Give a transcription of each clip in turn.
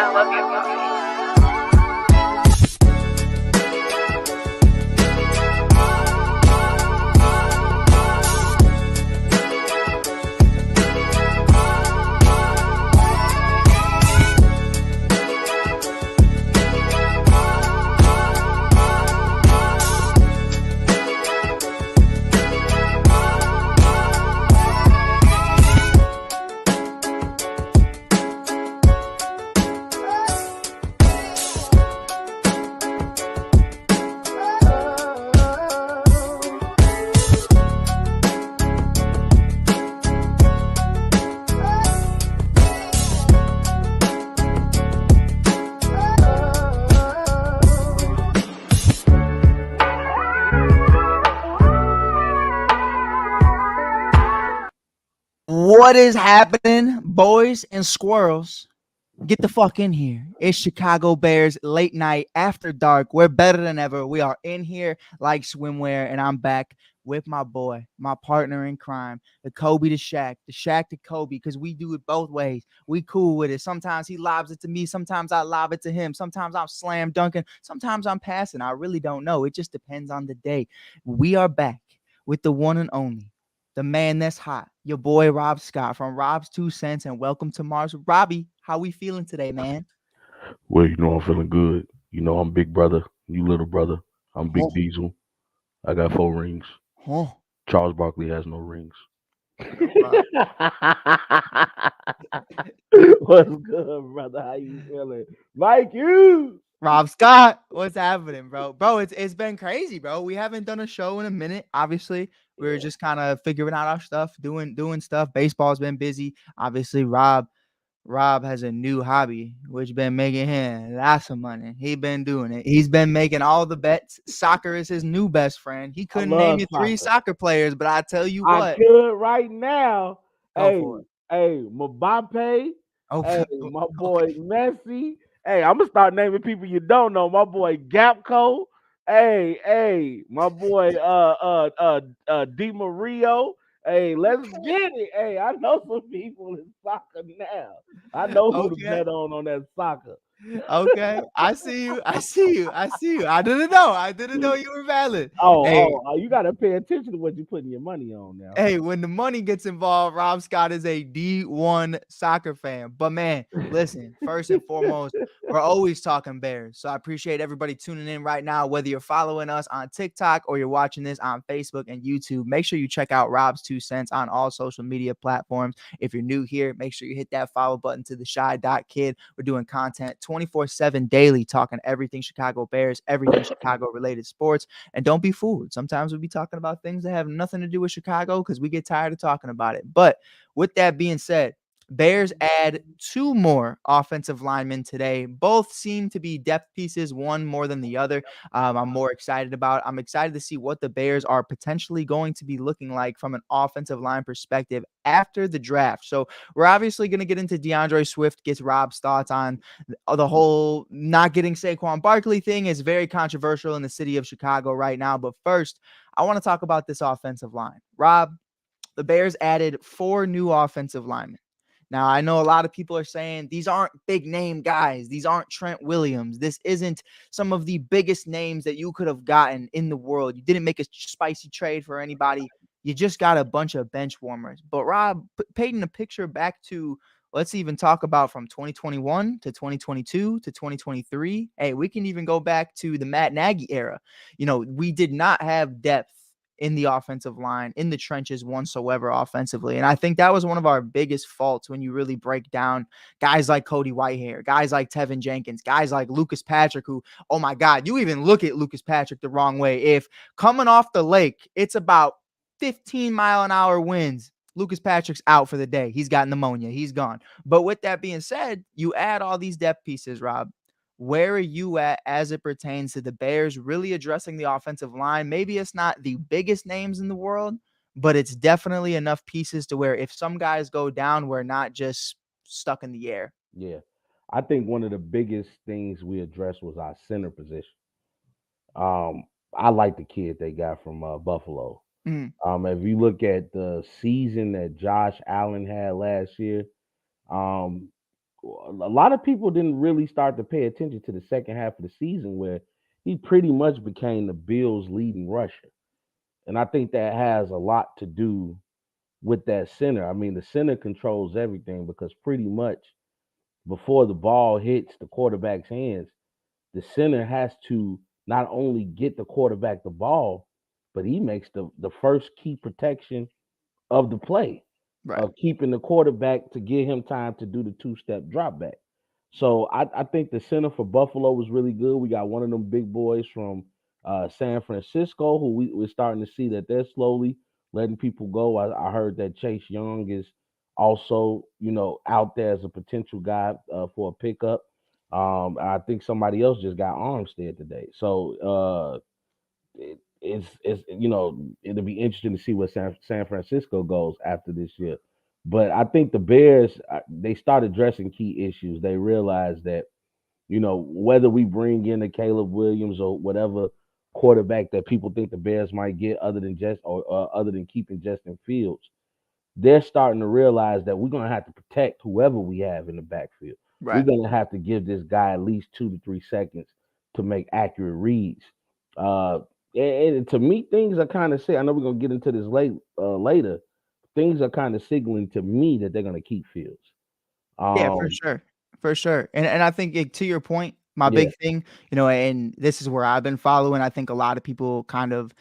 I love you. What is happening, boys and squirrels? Get the fuck in here. It's Chicago Bears late night after dark. We're better than ever. We are in here like swimwear, and I'm back with my boy, my partner in crime, the Kobe to Shaq, the Shaq to Kobe, because we do it both ways. We cool with it. Sometimes he lobs it to me. Sometimes I lob it to him. Sometimes I'm slam dunking. Sometimes I'm passing. I really don't know. It just depends on the day. We are back with the one and only, the man that's hot, your boy Rob Scott from Rob's 2 Cents, and welcome to Mars. Robbie, how we feeling today, man? Well, I'm feeling good. I'm big brother, you little brother. I'm Huh, Big Diesel. I got 4 rings. huh. Charles Barkley has no rings. Yo, Rob. What's good, brother? How you feeling? Mike, you. Rob Scott, what's happening, bro? Bro, it's been crazy, bro. We haven't done a show in a minute. Obviously, we are Yeah. just kind of figuring out our stuff, doing stuff. Baseball's been busy. Obviously, Rob has a new hobby, which been making him lots of money. He been doing it. He's been making all the bets. Soccer is his new best friend. He I couldn't name love you three soccer. soccer players, but I tell you I what, could right now. go Hey, for it. Mbappe. Oh, Hey, my okay. boy Messi. Hey, I'm gonna start naming people you don't know. My boy Gapco. Hey, my boy Di Mario. Hey, let's get it. Hey, I know some people in soccer now. I know who to Okay. bet on that soccer. Okay. I see you. I see you. I see you. I didn't know. I didn't know you were valid. Hey, You gotta pay attention to what you're putting your money on now. hey, when the money gets involved, Rob Scott is a D1 soccer fan. But man, listen, first and foremost, we're always talking Bears. So I appreciate everybody tuning in right now, whether you're following us on TikTok or you're watching this on Facebook and YouTube. Make sure you check out Rob's 2 Cents on all social media platforms. If you're new here, make sure you hit that follow button to the Shy Dot Kid. We're doing content 24/7 daily, talking everything Chicago Bears, everything Chicago related sports. And don't be fooled. Sometimes we'll be talking about things that have nothing to do with Chicago because we get tired of talking about it. But with that being said, Bears add two more offensive linemen today. Both seem to be depth pieces, one more than the other. I'm more excited about. I'm excited to see what the Bears are potentially going to be looking like from an offensive line perspective after the draft. So we're obviously going to get into DeAndre Swift, gets Rob's thoughts on the whole not getting Saquon Barkley thing is very controversial in the city of Chicago right now. But first, I want to talk about this offensive line. Rob, the Bears added 4 new offensive linemen. Now, I know a lot of people are saying these aren't big name guys. These aren't Trent Williams. This isn't some of the biggest names that you could have gotten in the world. You didn't make a spicy trade for anybody. You just got a bunch of bench warmers. But Rob, painting a picture back to, let's even talk about from 2021 to 2022 to 2023. Hey, we can even go back to the Matt Nagy era. We did not have depth in the offensive line, in the trenches whatsoever offensively. And I think that was one of our biggest faults when you really break down guys like Cody Whitehair, guys like Tevin Jenkins, guys like Lucas Patrick, who, oh my God, you even look at Lucas Patrick the wrong way. If coming off the lake, it's about 15-mile-an-hour winds, Lucas Patrick's out for the day. He's got pneumonia. He's gone. But with that being said, you add all these depth pieces, Rob. Where are you at as it pertains to the Bears really addressing the offensive line? Maybe it's not the biggest names in the world, but it's definitely enough pieces to where if some guys go down, we're not just stuck in the air. Yeah. I think one of the biggest things we addressed was our center position. I like the kid they got from Buffalo. Mm, If you look at the season that Josh Allen had last year, um, a lot of people didn't really start to pay attention to the second half of the season where he pretty much became the Bills' leading rusher. And I think that has a lot to do with that center. I mean, the center controls everything because pretty much before the ball hits the quarterback's hands, the center has to not only get the quarterback the ball, but he makes the first key protection of the play Right. of keeping the quarterback to give him time to do the two-step drop back. So I think the center for Buffalo was really good. We got one of them big boys from San Francisco who we're starting to see that they're slowly letting people go. I heard that Chase Young is also, out there as a potential guy for a pickup. I think somebody else just got Armstead today. So it'll be interesting to see where San Francisco goes after this year. But I think the Bears, they started addressing key issues. They realized that, whether we bring in a Caleb Williams or whatever quarterback that people think the Bears might get other than keeping Justin Fields, they're starting to realize that we're going to have to protect whoever we have in the backfield. We're Right. going to have to give this guy at least 2 to 3 seconds to make accurate reads. And to me, things are kind of I know we're going to get into this later. Things are kind of signaling to me that they're going to keep Fields. Yeah, for sure. For sure. And I think to your point, my Yeah, big thing, and this is where I've been following, I think a lot of people kind of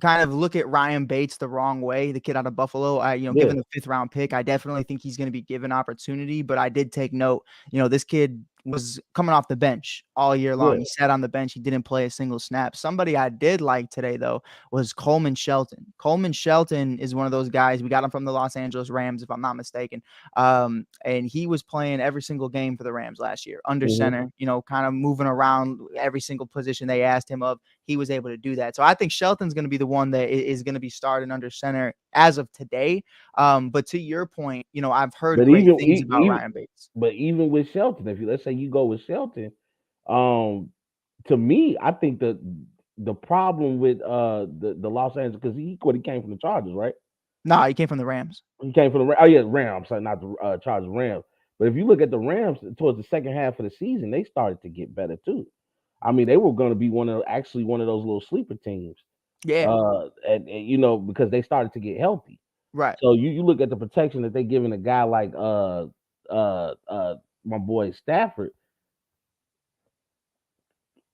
look at Ryan Bates the wrong way, the kid out of Buffalo. yeah, Given the 5th round pick, I definitely think he's going to be given opportunity, but I did take note, this kid was coming off the bench all year long. yeah. He sat on the bench. He didn't play a single snap. Somebody I did like today, though, was Coleman Shelton. Coleman Shelton is one of those guys. We got him from the Los Angeles Rams, if I'm not mistaken. And he was playing every single game for the Rams last year under Mhm. center, kind of moving around every single position they asked him of. He was able to do that. So I think Shelton's going to be the one that is going to be starting under center as of today. But to your point, I've heard But great even things about even Ryan Bates. but even with Shelton, if let's say you go with Shelton, um, to me, I think the problem with the Los Angeles because he came from the Chargers, right? No, he came from the Rams. He came from Rams, sorry, not the Chargers, Rams. But if you look at the Rams towards the second half of the season, they started to get better too. I mean, they were going to be one of those little sleeper teams, Yeah, and because they started to get healthy. right. So you look at the protection that they giving a guy like my boy Stafford.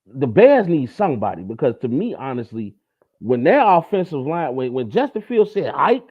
The Bears need somebody because to me, honestly, when their offensive line, when Justin Fields said hike,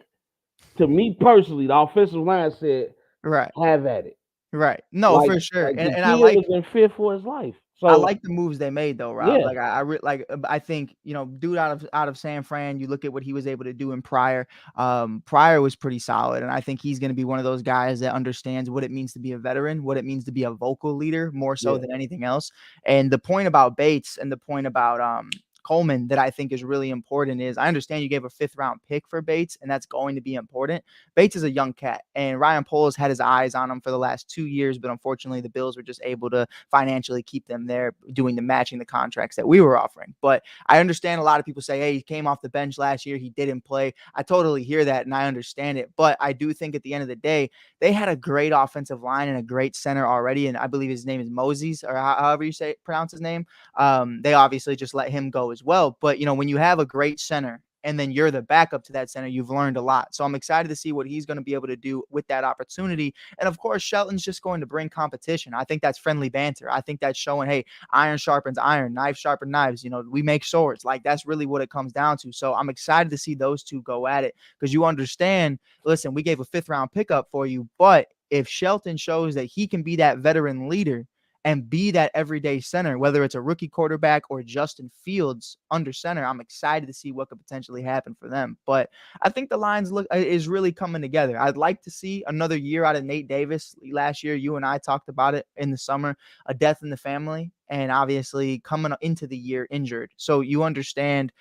to me personally, the offensive line said, Right. have at it. Right. No, Like for sure. like And the and I kid like was in fear for his life. I So like the moves they made though, Rob. yeah, Like I think, dude out of San Fran, you look at what he was able to do in Pryor. Pryor was pretty solid. And I think he's going to be one of those guys that understands what it means to be a veteran, what it means to be a vocal leader more so yeah, than anything else. And the point about Bates and the point about Coleman that I think is really important is I understand you gave a 5th round pick for Bates, and that's going to be important. Bates is a young cat, and Ryan Poles had his eyes on him for the last 2 years, but unfortunately the Bills were just able to financially keep them there doing the matching the contracts that we were offering. But I understand a lot of people say, hey, he came off the bench last year, he didn't play. I totally hear that and I understand it, but I do think at the end of the day, they had a great offensive line and a great center already, and I believe his name is Moses, or however you pronounce his name. They obviously just let him go as well. But, when you have a great center and then you're the backup to that center, you've learned a lot. So I'm excited to see what he's going to be able to do with that opportunity. And of course, Shelton's just going to bring competition. I think that's friendly banter. I think that's showing, hey, iron sharpens iron, knives sharpen knives. We make swords. Like that's really what it comes down to. So I'm excited to see those two go at it because you understand, listen, we gave a 5th round pickup for you, but if Shelton shows that he can be that veteran leader and be that everyday center, whether it's a rookie quarterback or Justin Fields under center, I'm excited to see what could potentially happen for them. But I think the lines is really coming together. I'd like to see another year out of Nate Davis. Last year, you and I talked about it in the summer, a death in the family, and obviously coming into the year injured. So you understand,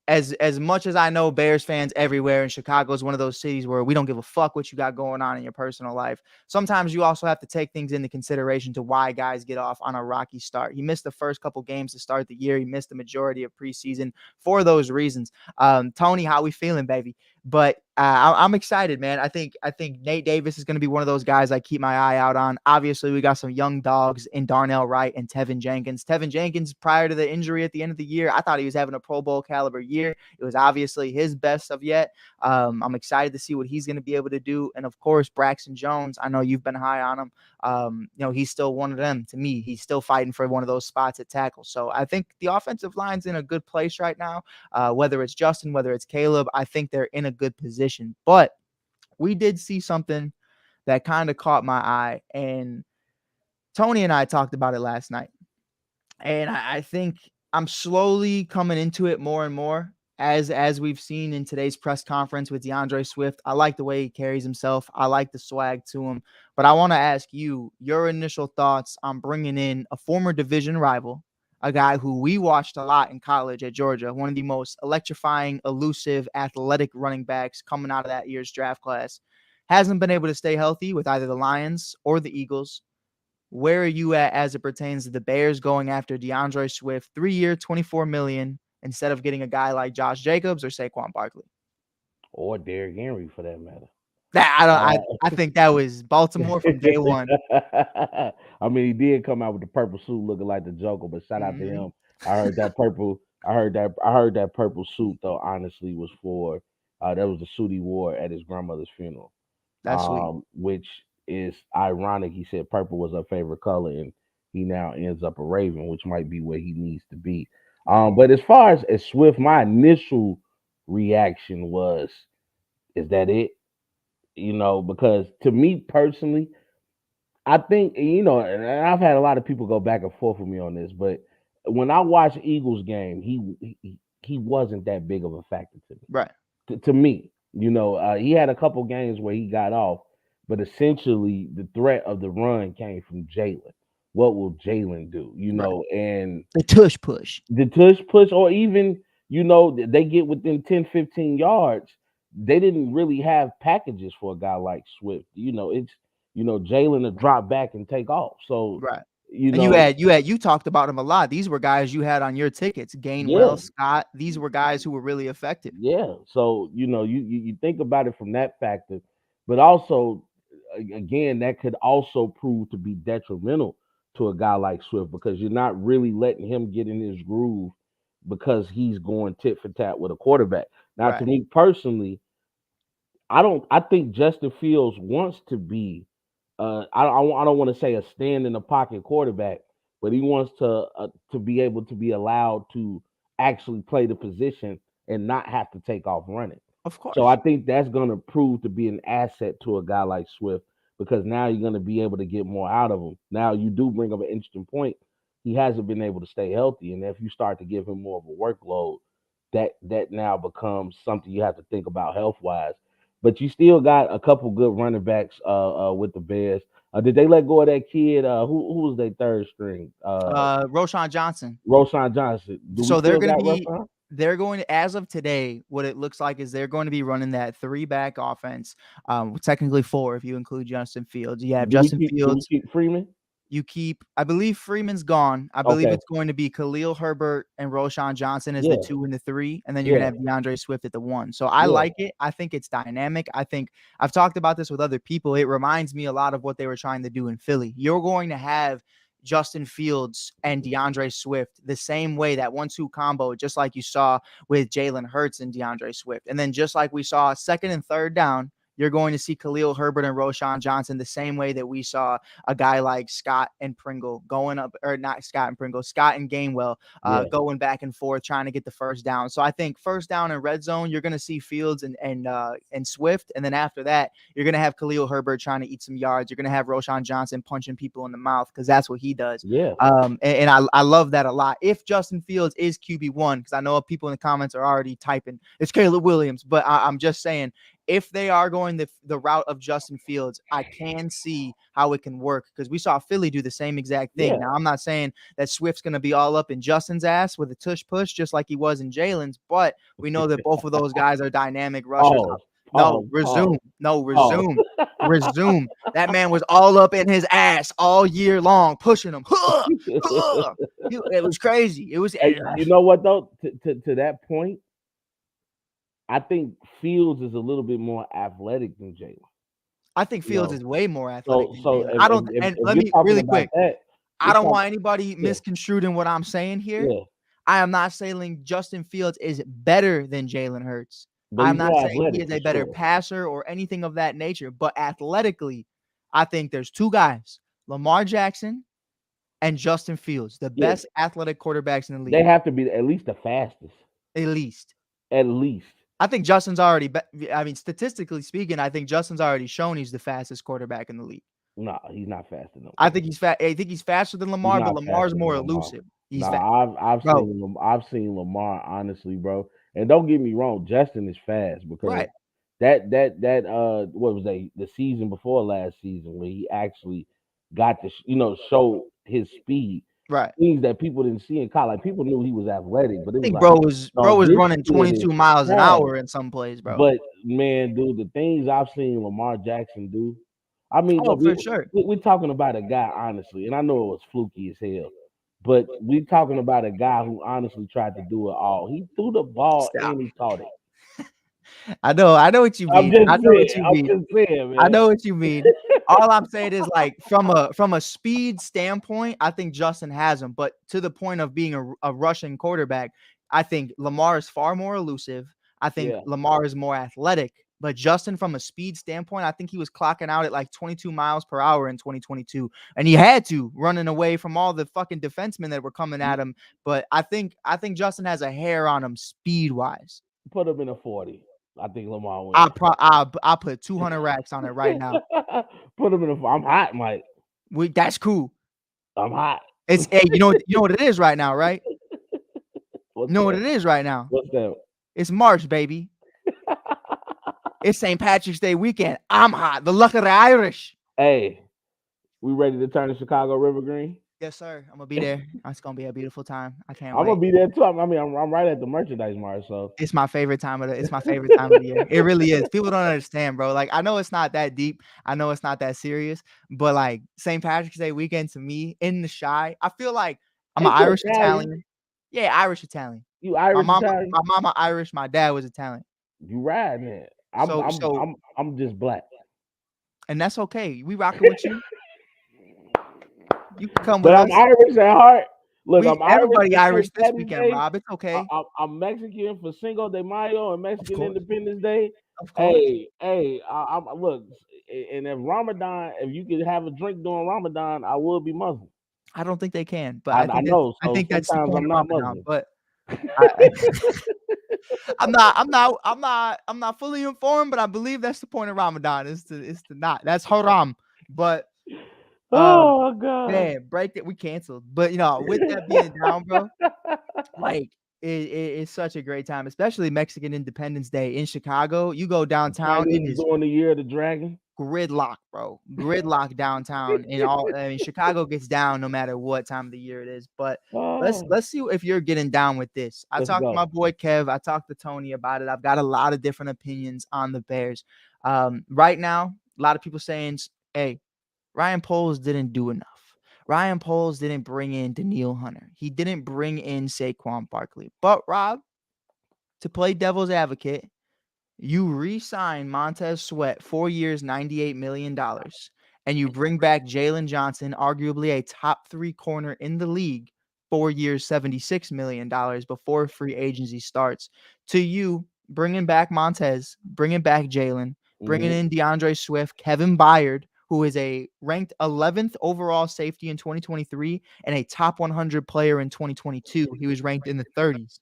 as much as I know Bears fans everywhere, and Chicago is one of those cities where we don't give a fuck what you got going on in your personal life. Sometimes you also have to take things into consideration to why guys get off on a rocky start. He missed the first couple games to start the year. He missed the majority of preseason for those reasons. Tony, how we feeling, baby? But I'm excited, man. I think Nate Davis is going to be one of those guys I keep my eye out on. Obviously, we got some young dogs in Darnell Wright and Tevin Jenkins. Tevin Jenkins, prior to the injury at the end of the year, I thought he was having a Pro Bowl caliber year. It was obviously his best of yet. I'm excited to see what he's going to be able to do. And of course, Braxton Jones, I know you've been high on him. He's still one of them to me. He's still fighting for one of those spots at tackle. So I think the offensive line's in a good place right now. Whether it's Justin, whether it's Caleb, I think they're in a good position. But we did see something that kind of caught my eye, and Tony and I talked about it last night. And I think I'm slowly coming into it more and more as we've seen in today's press conference with DeAndre Swift. I like the way he carries himself. I like the swag to him. But I want to ask you your initial thoughts on bringing in a former division rival, a guy who we watched a lot in college at Georgia, one of the most electrifying, elusive, athletic running backs coming out of that year's draft class. Hasn't been able to stay healthy with either the Lions or the Eagles. Where are you at as it pertains to the Bears going after DeAndre Swift, 3-year, $24 million, instead of getting a guy like Josh Jacobs or Saquon Barkley? Or Derrick Henry, for that matter. I think that was Baltimore from day one. I mean, he did come out with the purple suit looking like the Joker, but shout out to him. I heard that purple suit though, honestly, was for that was the suit he wore at his grandmother's funeral. That's sweet. Which is ironic. He said purple was her favorite color, and he now ends up a Raven, which might be where he needs to be. But as far as Swift, my initial reaction was, is that it? Because to me personally, I think, and I've had a lot of people go back and forth with me on this, but when I watched Eagles game, he wasn't that big of a factor to me. Right. To me, he had a couple games where he got off, but essentially the threat of the run came from Jalen. What will Jalen do? Right. And the tush push, or even, they get within 10, 15 yards. They didn't really have packages for a guy like Swift. It's Jalen to drop back and take off. So right. You talked about him a lot. These were guys you had on your tickets. Gainwell, Scott. These were guys who were really effective. Yeah. So you think about it from that factor, but also again that could also prove to be detrimental to a guy like Swift because you're not really letting him get in his groove because he's going tit for tat with a quarterback. Now, to me personally, I think Justin Fields wants to be. I don't want to say a stand in the pocket quarterback, but he wants to be able to be allowed to actually play the position and not have to take off running. Of course. So I think that's going to prove to be an asset to a guy like Swift because now you're going to be able to get more out of him. Now you do bring up an interesting point. He hasn't been able to stay healthy, and if you start to give him more of a workload, that now becomes something you have to think about health-wise. But you still got a couple good running backs with the Bears. Did they let go of that kid? Who was their third string? Roschon Johnson. Roschon Johnson. So they're going to, as of today, what it looks like is they're going to be running that 3-back offense. Technically 4 if you include Justin Fields. You have Justin Fields. Do you keep Freeman? I believe Freeman's gone. I believe it's going to be Khalil Herbert and Roschon Johnson as the 2 and the 3, and then you're going to have DeAndre Swift at the 1. So I like it. I think it's dynamic. I think I've talked about this with other people. It reminds me a lot of what they were trying to do in Philly. You're going to have Justin Fields and DeAndre Swift the same way, that 1-2 combo, just like you saw with Jalen Hurts and DeAndre Swift. And then just like we saw second and third down, you're going to see Khalil Herbert and Roschon Johnson the same way that we saw a guy like Scott and Pringle going up, or not Scott and Pringle, Scott and Gainwell going back and forth trying to get the first down. So I think first down and red zone, you're going to see Fields and Swift. And then after that, you're going to have Khalil Herbert trying to eat some yards. You're going to have Roschon Johnson punching people in the mouth because that's what he does. Yeah. And I love that a lot. If Justin Fields is QB1, because I know people in the comments are already typing, it's Caleb Williams, but I'm just saying, if they are going the route of Justin Fields, I can see how it can work because we saw Philly do the same exact thing. Now, I'm not saying that Swift's going to be all up in Justin's ass with a tush push just like he was in Jalen's, but we know that both of those guys are dynamic rushers. Resume. That man was all up in his ass all year long, pushing him. It was crazy. It was. You know what, though? To that point, I think Fields is a little bit more athletic than Jalen. I think You Fields know, is way more athletic so than so Jalen. if I if, don't. if, And if let you're me talking really about quick. that, I we're don't talking, want anybody yeah, misconstrued in what I'm saying here. yeah. I am not saying Justin Fields is better than Jalen Hurts. But I'm he's not more saying he athletic is for a better sure. passer or anything of that nature. But athletically, I think there's two guys, Lamar Jackson and Justin Fields, the Yeah, best athletic quarterbacks in the they league, have to be at least the fastest. at least. At least. I think Justin's already, I mean, statistically speaking, I think Justin's already shown he's the fastest quarterback in the league. No, he's not fast enough. I think he's fast. I think he's faster than He's Lamar, but not Lamar's faster than more Lamar. elusive. He's fast. Nah, Bro, I've seen Lamar honestly, bro. And don't get me wrong, Justin is fast because right. that what was the season before last season where he actually got to show his speed, Right. things that people didn't see in college. Like, people knew he was athletic, but it I was think like, bro no, was this running kid 22 is miles an fast. hour in some plays, bro. But man, dude, the things I've seen Lamar Jackson do. I mean, Oh, look, for sure. we're talking about a guy, honestly, and I know it was fluky as hell, but we're talking about a guy who honestly tried to do it all. He threw the ball Stop. and he caught it. I know what you I'm mean. just I know what saying. you mean. I'm just saying, I man. know what you mean. All I'm saying is, like, from a speed standpoint, I think Justin has him. But to the point of being a rushing quarterback, I think Lamar is far more elusive. I think Yeah. Lamar is more athletic. But Justin, from a speed standpoint, I think he was clocking out at like 22 miles per hour in 2022. And he had to, running away from all the fucking defensemen that were coming at him. But I think Justin has a hair on him speed-wise. Put him in a 40. I think Lamar wins. I'll put 200 racks on it right now. Put him in a. I'm hot, Mike. That's cool. I'm hot. It's hey, you know what it is right now, right? What's You know what that? it is right now? What's that? It's March, baby. It's St. Patrick's Day weekend. I'm hot. The luck of the Irish. Hey, we ready to turn to Chicago River Green? Yes, sir. I'm gonna be there. It's gonna be a beautiful time. I can't I'm wait. gonna be there too. I mean, I'm right at the merchandise mart, so It's my favorite time of the year. It really is. People don't understand, bro. Like, I know it's not that deep. I know it's not that serious, but like St. Patrick's Day weekend to me in the Chi, I feel like I'm an Ain't you Irish Italian? Italian. Yeah, Irish Italian. You Irish Italian? My mama Irish, my dad was Italian. You riding it? So I'm just black. and that's okay. We rocking with you. You can come with But us. I'm Irish at heart. Look, I'm Everybody Irish Irish for this St. weekend, Patty's Day. Rob. It's okay. I'm Mexican for Cinco de Mayo and Mexican course. Independence Day. Of course. Hey, I'm look, and if Ramadan, if you could have a drink during Ramadan, I would be Muslim. I don't think they can, but I know. I So think that's the sometimes point I'm of not Ramadan. Muslim. But I'm not fully informed, but I believe that's the point of Ramadan is to not. That's haram. But Oh God. man, break it. We canceled. But with that being down, bro, like it's such a great time, especially Mexican Independence Day in Chicago. You go downtown, it is during the year of the dragon. gridlock, bro. Gridlock downtown. Chicago gets down no matter what time of the year it is. But let's see if you're getting down with this. I talked to my boy Kev. I talked to Tony about it. I've got a lot of different opinions on the Bears. Right now, a lot of people saying, hey, Ryan Poles didn't do enough. Ryan Poles didn't bring in Danielle Hunter. He didn't bring in Saquon Barkley. But Rob, to play devil's advocate, you re-sign Montez Sweat 4 years, $98 million, and you bring back Jalen Johnson, arguably a top 3 corner in the league, 4 years, $76 million before free agency starts. To you, bringing back Montez, bringing back Jalen, bringing in DeAndre Swift, Kevin Byard, who is a ranked 11th overall safety in 2023 and a top 100 player in 2022. He was ranked in the 30s.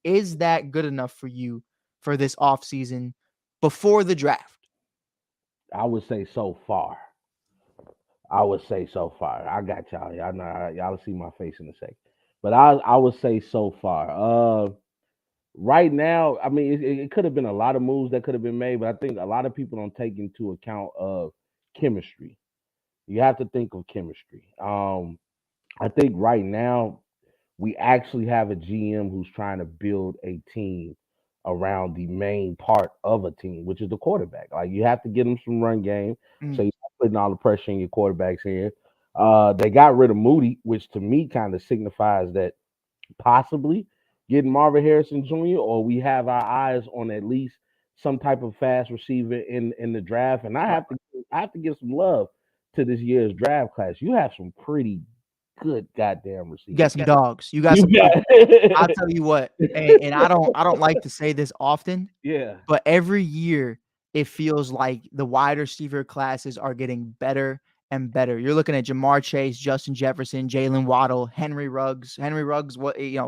Is that good enough for you for this offseason before the draft? I would say so far. I got y'all. Y'all know, y'all see my face in a second. But I would say so far. Right now, I mean, it could have been a lot of moves that could have been made, but I think a lot of people don't take into account of chemistry. You have to think of chemistry. I think right now we actually have a GM who's trying to build a team around the main part of a team, which is the quarterback. Like, you have to get them some run game, so you're putting all the pressure in your quarterback's hand. They got rid of Moody, which to me kind of signifies that possibly getting Marvin Harrison Jr., or we have our eyes on at least some type of fast receiver in the draft. And Right. I have to give some love to this year's draft class. You have some pretty good goddamn You receivers. got some dogs. You got You some. got I'll tell you what, and I don't like to say this often, yeah. but every year it feels like the wide receiver classes are getting better and better. You're looking at Jamar Chase, Justin Jefferson, Jalen Waddle, Henry Ruggs. Henry Ruggs,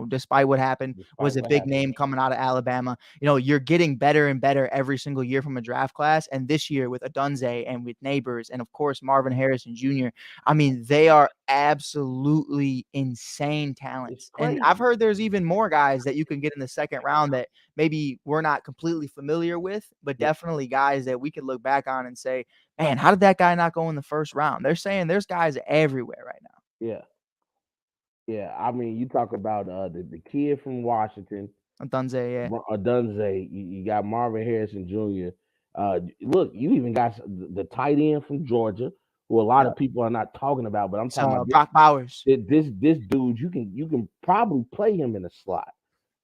despite what happened, was a big name coming out of Alabama. You're getting better and better every single year from a draft class. And this year with Odunze and with Neighbors and, of course, Marvin Harrison Jr., I mean, they are absolutely insane talents. And I've heard there's even more guys that you can get in the second round that maybe we're not completely familiar with, but definitely guys that we could look back on and say, man, how did that guy not go in the first round? They're saying there's guys everywhere right now. Yeah. Yeah. I mean, you talk about the kid from Washington, Odunze, yeah. Odunze. You got Marvin Harrison Jr. Look, you even got the tight end from Georgia, who a lot of people are not talking about, but I'm talking about Brock Bowers. this dude. You can probably play him in a slot,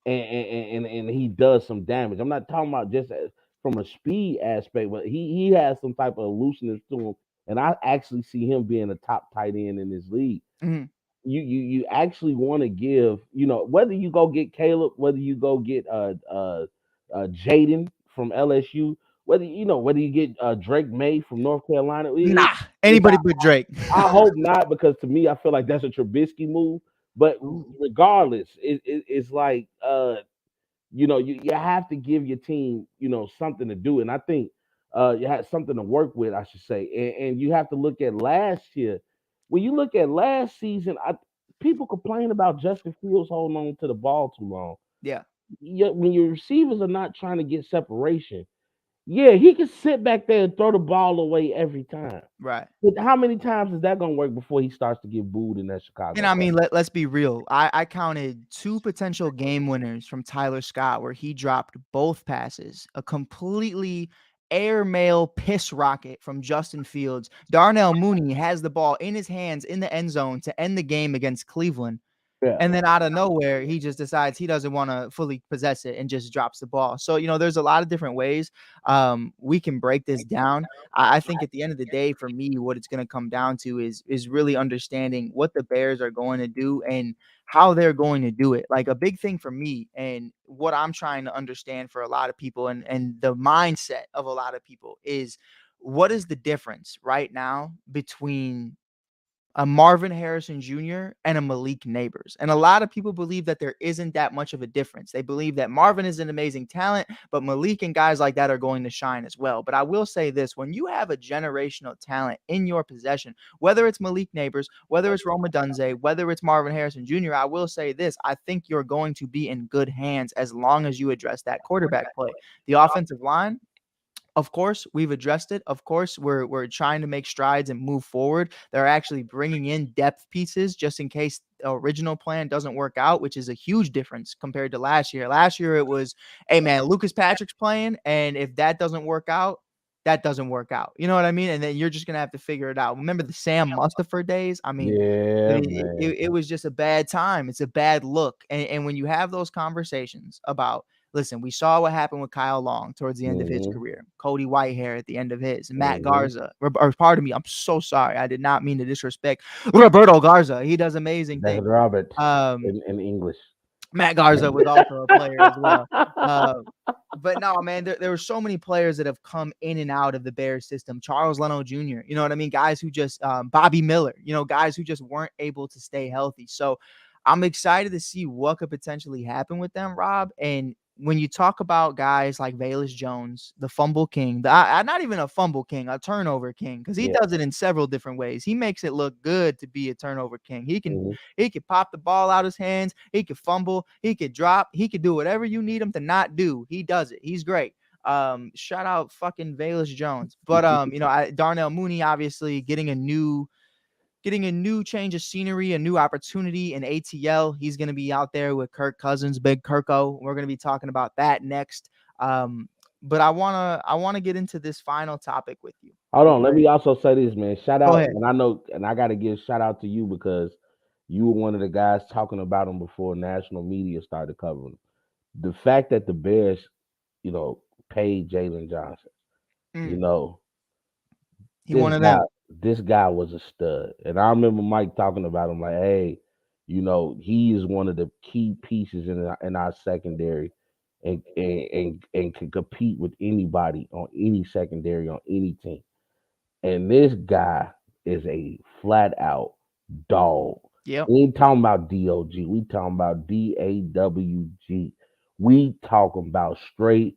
and he does some damage. I'm not talking about just from a speed aspect, but he has some type of looseness to him, and I actually see him being a top tight end in this league. Mm-hmm. You actually want to give, whether you go get Caleb, whether you go get Jaden from LSU, whether you get Drake May from North Carolina. Nah, anybody but Drake. I hope not, because to me, I feel like that's a Trubisky move. But regardless, it's like you have to give your team something to do, and I think you had something to work with, I should say, and you have to look at last year. When you look at last season, people complain about Justin Fields holding on to the ball too long. Yeah. When your receivers are not trying to get separation, he can sit back there and throw the ball away every time. Right. But how many times is that going to work before he starts to get booed in that Chicago? And I mean, let's be real. I counted 2 potential game winners from Tyler Scott where he dropped both passes, a completely airmail piss rocket from Justin Fields. Darnell Mooney has the ball in his hands in the end zone to end the game against Cleveland. Yeah. And then out of nowhere, he just decides he doesn't want to fully possess it and just drops the ball. So, there's a lot of different ways we can break this down. I think at the end of the day, for me, what it's going to come down to is really understanding what the Bears are going to do and how they're going to do it. Like, a big thing for me and what I'm trying to understand for a lot of people and the mindset of a lot of people is, what is the difference right now between a Marvin Harrison Jr. and a Malik Neighbors? And a lot of people believe that there isn't that much of a difference. They believe that Marvin is an amazing talent, but Malik and guys like that are going to shine as well. But I will say this, when you have a generational talent in your possession, whether it's Malik Neighbors, whether it's Rome Odunze, whether it's Marvin Harrison Jr., I will say this, I think you're going to be in good hands as long as you address that quarterback play. The offensive line, of course, we've addressed it. Of course, we're trying to make strides and move forward. They're actually bringing in depth pieces just in case the original plan doesn't work out, which is a huge difference compared to last year. Last year, it was, hey, man, Lucas Patrick's playing, and if that doesn't work out, that doesn't work out. You know what I mean? And then you're just going to have to figure it out. Remember the Sam Mustipher days? I mean, it was just a bad time. It's a bad look. And when you have those conversations about, listen, we saw what happened with Kyle Long towards the end of his career, Cody Whitehair at the end of his, Matt Garza, or pardon me, I'm so sorry. I did not mean to disrespect Roberto Garza. He does amazing things. Robert in English. Matt Garza was also a player as well. But no, man, there were so many players that have come in and out of the Bears system. Charles Leno Jr., you know what I mean? Guys who just, Bobby Miller, guys who just weren't able to stay healthy. So I'm excited to see what could potentially happen with them, Rob. And when you talk about guys like Velus Jones, the fumble king, not even a fumble king, a turnover king, because he does it in several different ways. He makes it look good to be a turnover king. He can pop the ball out his hands. He could fumble. He could drop. He could do whatever you need him to not do. He does it. He's great. Shout out fucking Velus Jones. But Darnell Mooney obviously getting a new change of scenery, a new opportunity in ATL. He's going to be out there with Kirk Cousins, Big Kirko. We're going to be talking about that next. But I want to get into this final topic with you. Hold on. Let me also say this, man. Shout out. And I know, and I got to give shout out to you because You were one of the guys talking about him before national media started covering him. The fact that the Bears, paid Jalen Johnson, you Mm, know, he this one of guy, them. this guy was a stud. And I remember Mike talking about him like, hey, he is one of the key pieces in our secondary and can compete with anybody on any secondary on any team. And this guy is a flat out dog. Yep. We ain't talking about DOG. We talking about DAWG. We talking about straight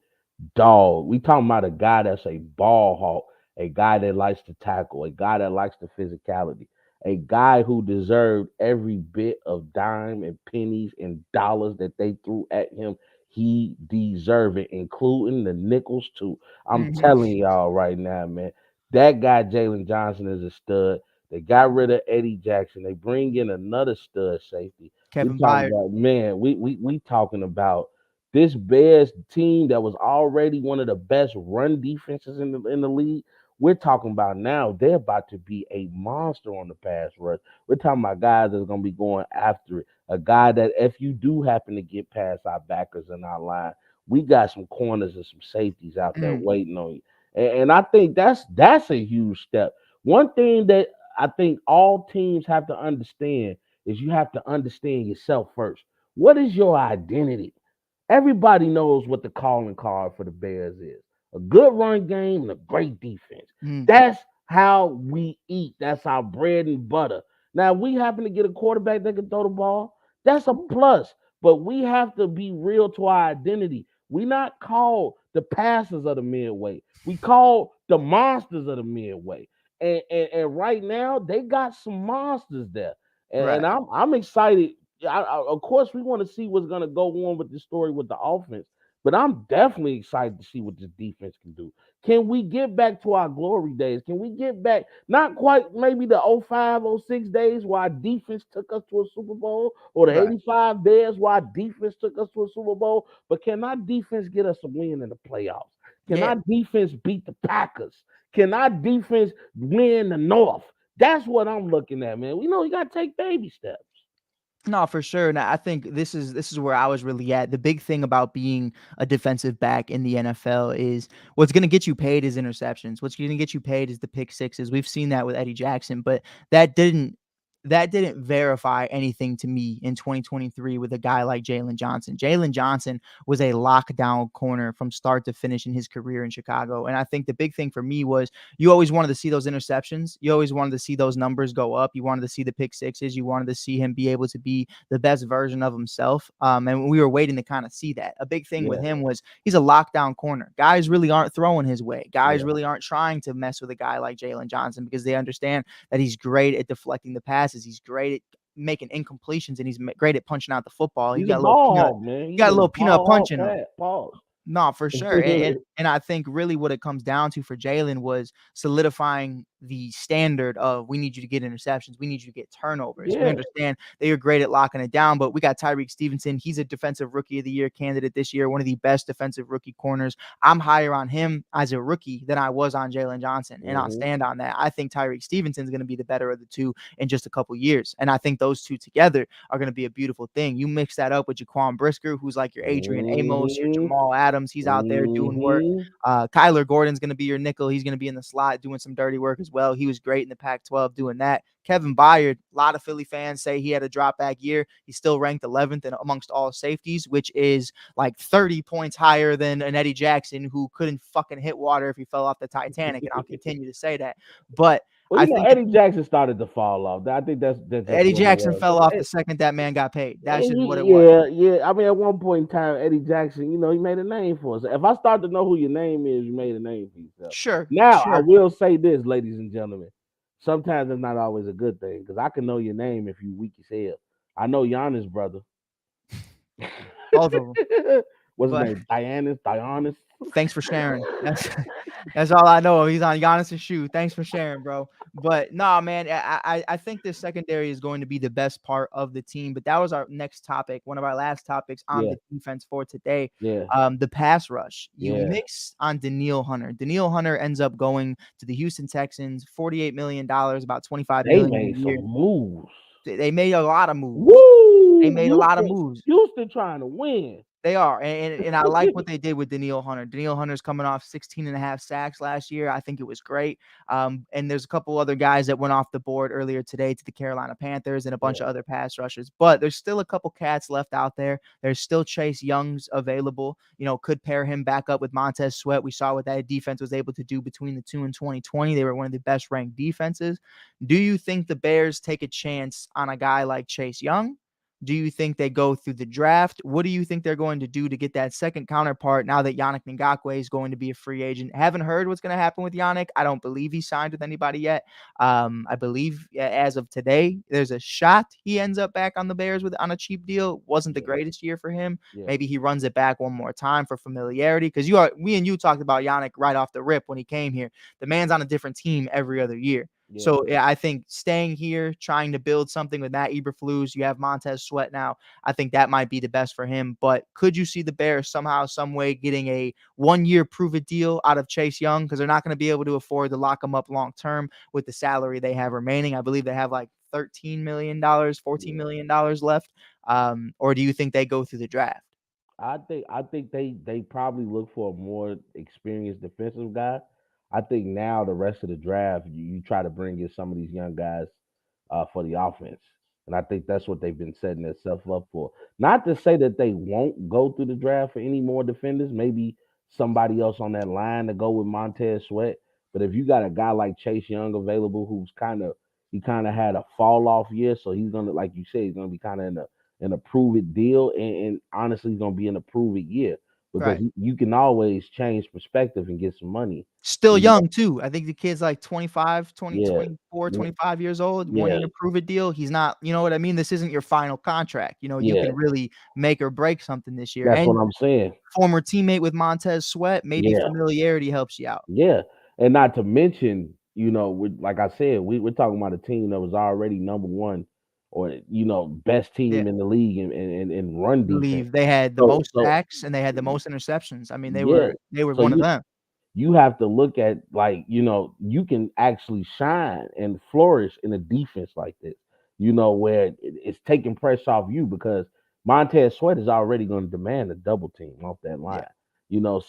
dog. We talking about a guy that's a ball hawk, a guy that likes to tackle, a guy that likes the physicality, a guy who deserved every bit of dime and pennies and dollars that they threw at him. He deserved it, including the nickels too. I'm Hmm. telling y'all right now, man. That guy Jalen Johnson is a stud. They got rid of Eddie Jackson. They bring in another stud safety. We Kevin talking Byard. about, man. We talking about this Bears team that was already one of the best run defenses in the league. We're talking about now they're about to be a monster on the pass rush. We're talking about guys that's gonna be going after it. A guy that if you do happen to get past our backers in our line, we got some corners and some safeties out there Mm, waiting on you. And I think that's a huge step. One thing that I think all teams have to understand is you have to understand yourself first. What is your identity? Everybody knows what the calling card for the Bears is. A good run game and a great defense. mm. That's how we eat. That's our bread and butter. Now, we happen to get a quarterback that can throw the ball. That's a plus. But we have to be real to our identity. We not called the passers of the midway. We call the monsters of the midway. And right now, they got some monsters there. And Right. I'm excited. Of course, we want to see what's going to go on with the story with the offense, but I'm definitely excited to see what this defense can do. Can we get back to our glory days? Can we get back, not quite maybe the '05, '06 days where our defense took us to a Super Bowl, or the Right. '85 Bears where our defense took us to a Super Bowl, but can our defense get us a win in the playoffs? Can Yeah. our defense beat the Packers? Can our defense win the North? That's what I'm looking at, man. We know you got to take baby steps. No, for sure. And I think this is where I was really at. The big thing about being a defensive back in the NFL is what's going to get you paid is interceptions. What's going to get you paid is the pick sixes. We've seen that with Eddie Jackson, but that didn't that didn't verify anything to me in 2023 with a guy like Jalen Johnson. Jalen Johnson was a lockdown corner from start to finish in his career in Chicago. And I think the big thing for me was you always wanted to see those interceptions. You always wanted to see those numbers go up. You wanted to see the pick sixes. You wanted to see him be able to be the best version of himself. And we were waiting to kind of see that. A big thing with Yeah, him was he's a lockdown corner. Guys really aren't throwing his way. Guys yeah. really aren't trying to mess with a guy like Jalen Johnson because they understand that he's great at deflecting the passes. He's great at making incompletions, and he's great at punching out the football. He's a ball hog, man. You He's got a a little peanut ball punch in hog him. fat. Pause. No, for sure. And I think really what it comes down to for Jalen was solidifying the standard of we need you to get interceptions. We need you to get turnovers. We Yeah, understand that you're great at locking it down, but we got Tyreek Stevenson. He's a defensive rookie of the year candidate this year, one of the best defensive rookie corners. I'm higher on him as a rookie than I was on Jalen Johnson. And I'll hmm stand on that. I think Tyreek Stevenson is going to be the better of the two in just a couple years. And I think those two together are going to be a beautiful thing. You mix that up with Jaquan Brisker, who's like your Adrian Amos, your hmm Jamal Adams. He's out there doing work. hmm Kyler Gordon's going to be your nickel. He's going to be in the slot doing some dirty work as well. He was great in the Pac-12 doing that. Kevin Byard, a lot of Philly fans say he had a drop back year. He's still ranked 11th and amongst all safeties, which is like 30 points higher than an Eddie Jackson who couldn't fucking hit water if he fell off the Titanic. And I'll continue to say that. But Well, I think Eddie Jackson started to fall off. I think that's just Eddie what it Jackson was. fell off the second that man got paid. That's just what it was. Yeah. I mean, at one point in time, Eddie Jackson, he made a name for us. If I start to know who your name is, you made a name for yourself. Sure. Now, I Sure. will say this, ladies and gentlemen. Sometimes it's not always a good thing because I can know your name if you weak as hell. I know Giannis' brother. Both of them. What's his But name? Dianis. thanks for sharing. That's all I know. He's on Giannis's shoe. Thanks for sharing, bro. But no, man, I think this secondary is going to be the best part of the team. But that was our next topic, one of our last topics on Yeah, the defense for today. yeah, The pass rush. You yeah. mix on Daniil Hunter. Daniil Hunter ends up going to the Houston Texans, $48 million, about $25 They million made a year. some moves. They made a lot of moves. Woo! They made a lot of moves. Houston trying to win. They are, and I like what they did with Danielle Hunter. Danielle Hunter's coming off 16.5 sacks last year. I think it was great. And there's a couple other guys that went off the board earlier today to the Carolina Panthers and a bunch of other pass rushers. But there's still a couple cats left out there. There's still Chase Young's available. Could pair him back up with Montez Sweat. We saw what that defense was able to do between the two in 2020. They were one of the best ranked defenses. Do you think the Bears take a chance on a guy like Chase Young? Do you think they go through the draft? What do you think they're going to do to get that second counterpart now that Yannick Ngakoue is going to be a free agent? Haven't heard what's going to happen with Yannick. I don't believe he signed with anybody yet. I believe as of today, there's a shot he ends up back on the Bears on a cheap deal. Wasn't the greatest year for him. Maybe he runs it back one more time for familiarity, because we and you talked about Yannick right off the rip when he came here. The man's on a different team every other year. Yeah. So I think staying here, trying to build something with Matt Eberflus, you have Montez Sweat now. I think that might be the best for him. But could you see the Bears somehow, some way getting a 1-year prove-it deal out of Chase Young? Because they're not going to be able to afford to lock him up long-term with the salary they have remaining. I believe they have like $13 million, $14 million left. Or do you think they go through the draft? I think they probably look for a more experienced defensive guy. I think now the rest of the draft, you try to bring in some of these young guys for the offense. And I think that's what they've been setting themselves up for. Not to say that they won't go through the draft for any more defenders, maybe somebody else on that line to go with Montez Sweat. But if you got a guy like Chase Young available who's kind of had a fall off year, so he's gonna, like you said, he's gonna be kind of in a prove it deal, and honestly he's gonna be in a prove it year. Because you can always change perspective and get some money. Still young, too. I think the kid's like 25, 24, 25 years old. 1-year prove-it deal. He's not, you know what I mean? This isn't your final contract. You can really make or break something this year. That's what I'm saying. Former teammate with Montez Sweat, maybe familiarity helps you out. Yeah, and not to mention, like I said, we're talking about a team that was already number one or best team in the league in run defense. I believe they had the most sacks and they had the most interceptions. I mean, they were one of them. You have to look at, like, you can actually shine and flourish in a defense like this, where it's taking pressure off you, because Montez Sweat is already going to demand a double team off that line.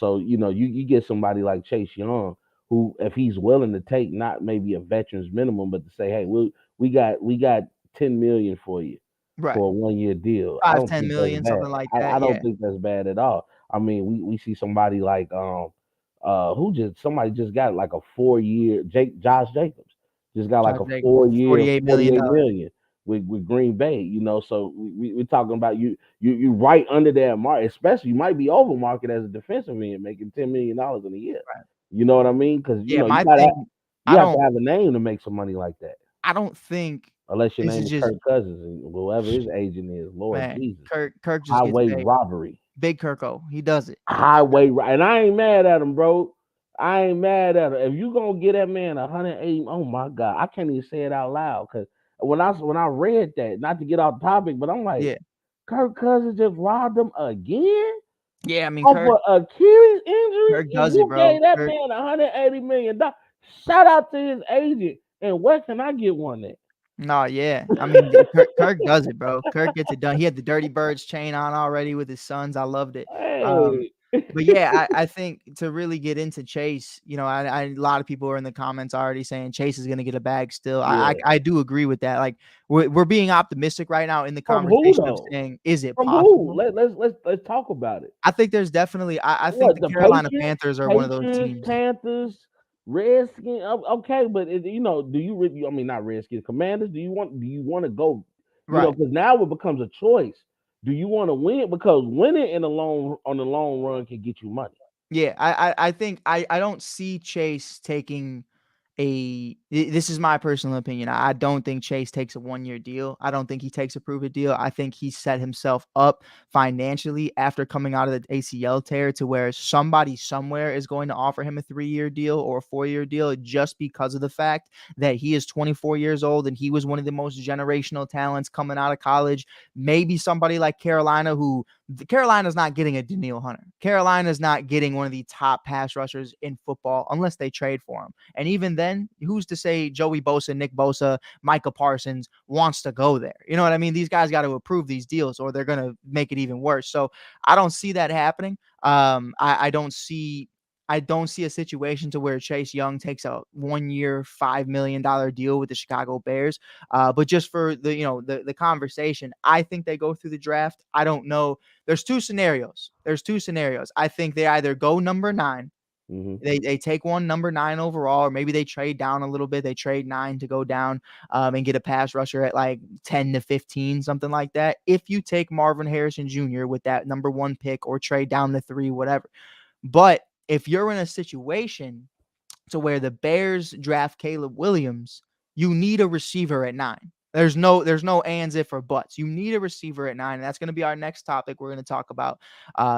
So you get somebody like Chase Young, who, if he's willing to take not maybe a veteran's minimum, but to say, hey, we got $10 million for you for a 1-year deal. 5-10 million, something like that. I don't think that's bad at all. I mean, we see somebody like somebody just got like a 4-year, Josh Jacobs just got like a 4-year, $48 million with Green Bay. So we're talking about you right under that mark, especially you might be over market as a defensive end, making $10 million in a year. Right. You know what I mean? Because you have to have a name to make some money like that. I don't think, unless your name is Kirk Cousins and whoever his agent is, Lord Jesus. Kirk just highway robbery. Big Kirko, he does it. Highway, and I ain't mad at him, bro. I ain't mad at him. If you gonna get that man 180, oh my God, I can't even say it out loud, because when I read that, not to get off topic, but I'm like, Kirk Cousins just robbed him again. Yeah, I mean, Kirk, Achilles injury. Kirk does it, bro. Gave that man $180 million. Shout out to his agent. And where can I get one at? No, yeah. I mean, Kirk does it, bro. Kirk gets it done. He had the Dirty Birds chain on already with his sons. I loved it. Hey. But yeah, I think to really get into Chase, a lot of people are in the comments already saying Chase is going to get a bag still. Yeah. I do agree with that. Like, we're being optimistic right now in the conversation of saying, is it possible? Let's talk about it. I think there's definitely. I think the Carolina Panthers are one of those teams. Panthers. Redskins, okay, but do you really? I mean, not Redskins, Commanders. Do you want to go? Because now it becomes a choice. Do you want to win? Because winning on the long run can get you money. Yeah, I think I don't see Chase taking this is my personal opinion. I don't think Chase takes a 1-year deal. I don't think he takes a prove-it deal. I think he set himself up financially after coming out of the ACL tear to where somebody somewhere is going to offer him a 3-year deal or a 4-year deal, just because of the fact that he is 24 years old and he was one of the most generational talents coming out of college. Maybe somebody like Carolina, who Carolina's not getting a Danielle Hunter. Carolina's not getting one of the top pass rushers in football unless they trade for him. And even then, who's to say Joey Bosa, Nick Bosa, Micah Parsons wants to go there? You know what I mean? These guys got to approve these deals or they're going to make it even worse. So I don't see that happening. I don't see a situation to where Chase Young takes a 1 year, $5 million deal with the Chicago Bears. But just for the conversation, I think they go through the draft. I don't know. There's two scenarios. I think they either go number 9. They take one number 9 overall, or maybe they trade down a little bit. They trade 9 to go down and get a pass rusher at like 10 to 15, something like that. If you take Marvin Harrison Jr. with that number 1 pick or trade down to 3, whatever. But if you're in a situation to where the Bears draft Caleb Williams, you need a receiver at 9. There's no ands, if, or buts. You need a receiver at 9. And that's going to be our next topic we're going to talk about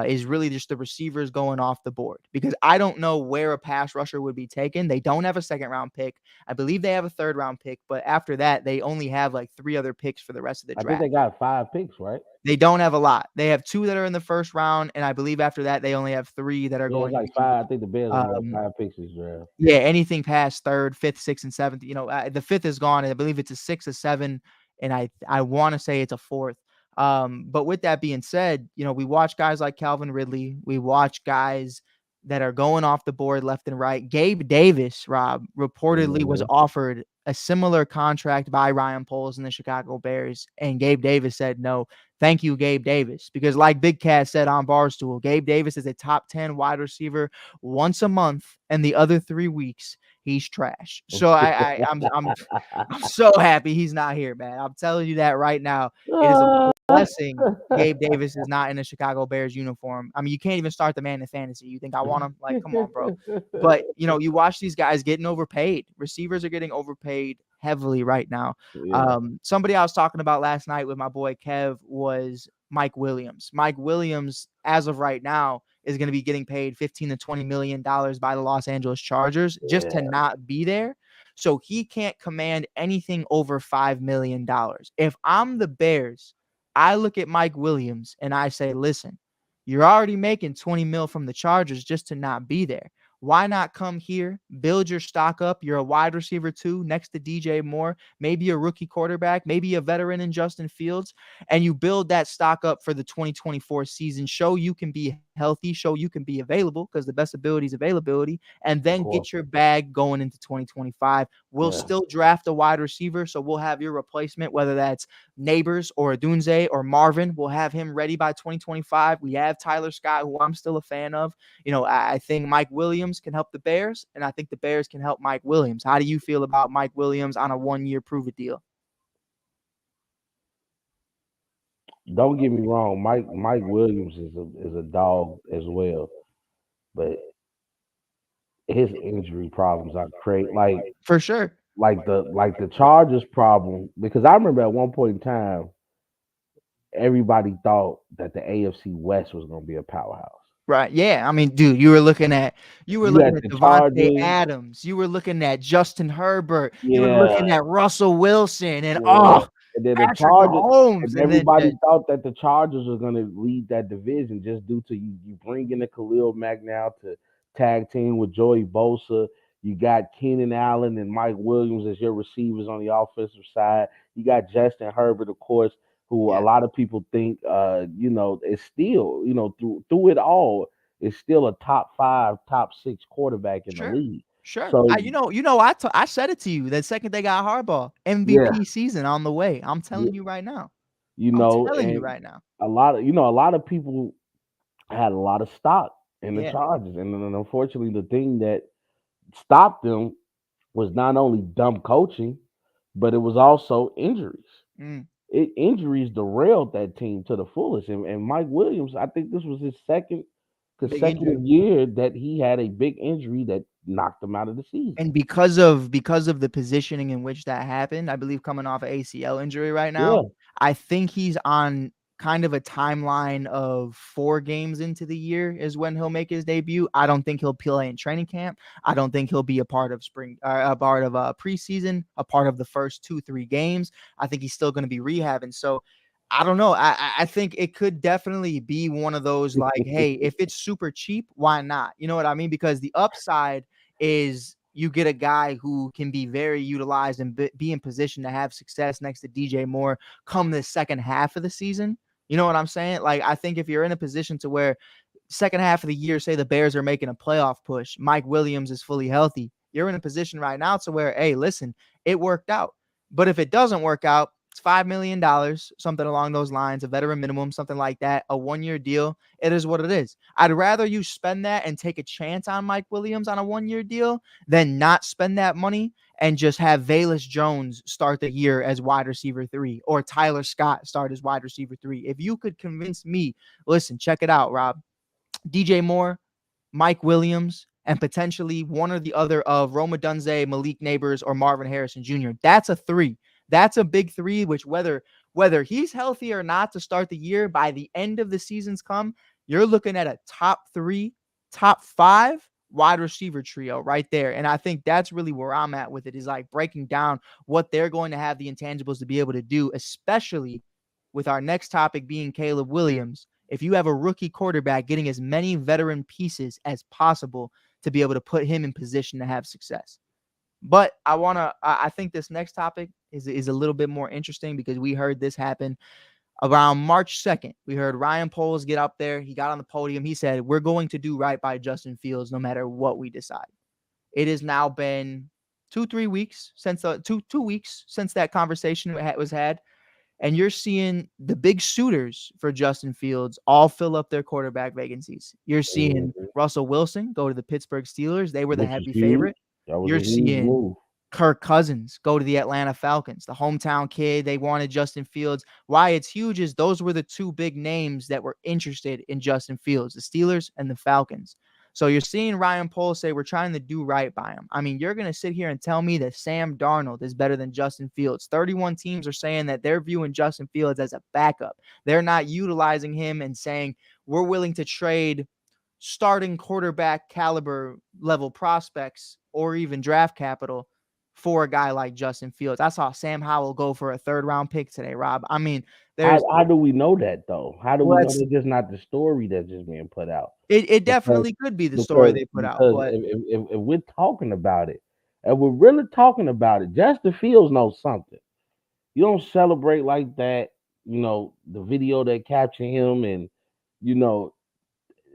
is really just the receivers going off the board. Because I don't know where a pass rusher would be taken. They don't have a 2nd-round pick. I believe they have a 3rd-round pick. But after that, they only have like 3 other picks for the rest of the draft. I think they got 5 picks, right? They don't have a lot. They have 2 that are in the 1st round, and I believe after that they only have 3 that are going. Like 5. I think the Bears have 5 picks this draft. Yeah, anything past 3rd, 5th, 6th, and 7th. The 5th is gone, and I believe it's a 6, a 7, and I want to say it's a 4th. But with that being said, we watch guys like Calvin Ridley. We watch guys that are going off the board left and right. Gabe Davis, Rob, reportedly was offered a similar contract by Ryan Poles and the Chicago Bears, and Gabe Davis said no. Thank you, Gabe Davis, because like Big Cat said on Barstool, Gabe Davis is a top 10 wide receiver once a month, and the other 3 weeks he's trash. So I'm so happy he's not here, man. I'm telling you that right now. It is a blessing Gabe Davis is not in a Chicago Bears uniform. I mean, you can't even start the man in fantasy. You think I want him? Like, come on, bro. But you watch these guys getting overpaid. Receivers are getting overpaid heavily right now. Yeah. Somebody I was talking about last night with my boy Kev was Mike Williams. Mike Williams, as of right now, is going to be getting paid $15 to $20 million by the Los Angeles Chargers just to not be there. So he can't command anything over $5 million. If I'm the Bears, I look at Mike Williams and I say, listen, you're already making 20 mil from the Chargers just to not be there. Why not come here, build your stock up? You're a wide receiver 2 next to DJ Moore, maybe a rookie quarterback, maybe a veteran in Justin Fields, and you build that stock up for the 2024 season. Show you can be healthy, show you can be available, because the best ability is availability, and then get your bag going into 2025. We'll still draft a wide receiver, so we'll have your replacement, whether that's Neighbors or Dunze or Marvin. We'll have him ready by 2025. We have Tyler Scott, who I'm still a fan of. I think Mike Williams can help the Bears, and I think the Bears can help Mike Williams. How do you feel about Mike Williams on a 1-year prove-it deal? Don't get me wrong, Mike Williams is a dog as well, but his injury problems are crazy. Like, for sure, like the Chargers problem, because I remember at one point in time, everybody thought that the AFC West was going to be a powerhouse. Right. Yeah. I mean, dude, you were looking at Devontae Adams. You were looking at Justin Herbert. You were looking at Russell Wilson. And and then the Chargers. And everybody thought that the Chargers were going to lead that division just due to you bring in a Khalil Mack now to tag team with Joey Bosa. You got Keenan Allen and Mike Williams as your receivers on the offensive side. You got Justin Herbert, of course, who a lot of people think, is still, through it all, is still a top 5, top 6 quarterback in the league. Sure. So, I said it to you the second they got Harbaugh. MVP season on the way. I'm telling you right now. A lot of people had a lot of stock in the Chargers, and then unfortunately, the thing that stopped them was not only dumb coaching, but it was also injuries. Injuries derailed that team to the fullest. And Mike Williams, I think this was his second consecutive year that he had a big injury that knocked him out of the season. And because of the positioning in which that happened, I believe coming off an ACL injury right now, I think he's on kind of a timeline of 4 games into the year is when he'll make his debut. I don't think he'll play in training camp. I don't think he'll be a part of preseason, a part of the first 2-3 games. I think he's still going to be rehabbing. So I don't know. I think it could definitely be one of those like, hey, if it's super cheap, why not? You know what I mean? Because the upside is you get a guy who can be very utilized and be in position to have success next to DJ Moore come the second half of the season. You know what I'm saying? Like, I think if you're in a position to where second half of the year, say the Bears are making a playoff push, Mike Williams is fully healthy, you're in a position right now to where, hey, listen, it worked out. But if it doesn't work out, it's $5 million, something along those lines, a veteran minimum, something like that, a 1-year deal. It is what it is. I'd rather you spend that and take a chance on Mike Williams on a 1-year deal than not spend that money and just have Velus Jones start the year as wide receiver 3 or Tyler Scott start as wide receiver 3. If you could convince me, listen, check it out, Rob. DJ Moore, Mike Williams, and potentially one or the other of Rome Odunze, Malik Neighbors, or Marvin Harrison Jr. That's a 3. That's a big 3, which whether he's healthy or not to start the year, by the end of the season's come, you're looking at a top 3, top 5 wide receiver trio right there. And I think that's really where I'm at with it, is like breaking down what they're going to have the intangibles to be able to do, especially with our next topic being Caleb Williams. If you have a rookie quarterback, getting as many veteran pieces as possible to be able to put him in position to have success. But I think this next topic is a little bit more interesting because we heard this happen around March 2nd. We heard Ryan Poles get up there. He got on the podium. He said, we're going to do right by Justin Fields no matter what we decide. It has now been 2-3 weeks since 2 weeks since that conversation was had. And you're seeing the big suitors for Justin Fields all fill up their quarterback vacancies. You're seeing Russell Wilson go to the Pittsburgh Steelers. They were the heavy favorite. You're seeing Kirk Cousins go to the Atlanta Falcons, the hometown kid. They wanted Justin Fields. Why it's huge is those were the 2 big names that were interested in Justin Fields, the Steelers and the Falcons. So you're seeing Ryan Poles say we're trying to do right by him. I mean, you're going to sit here and tell me that Sam Darnold is better than Justin Fields. 31 teams are saying that they're viewing Justin Fields as a backup. They're not utilizing him and saying we're willing to trade starting quarterback caliber level prospects or even draft capital for a guy like Justin Fields. I saw Sam Howell go for a 3rd-round pick today, Rob. I mean, how do we know that, though? How do we know that's just not the story that's just being put out? It definitely could be the story they put out. But if we're talking about it, and we're really talking about it, Justin Fields knows something. You don't celebrate like that. You know, the video that captured him and, you know,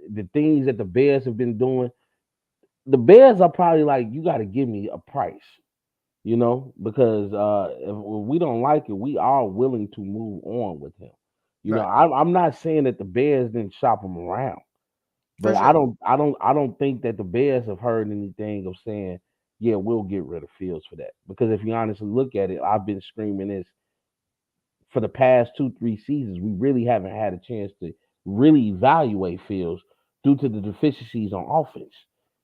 the things that the Bears have been doing. The Bears are probably like, you got to give me a price, you know, because if we don't like it, we are willing to move on with him. You know, I'm not saying that the Bears didn't shop him around, but I don't think that the Bears have heard anything of saying, yeah, we'll get rid of Fields for that. Because if you honestly look at it, I've been screaming this for the past 2-3 seasons. We really haven't had a chance to really evaluate Fields due to the deficiencies on offense.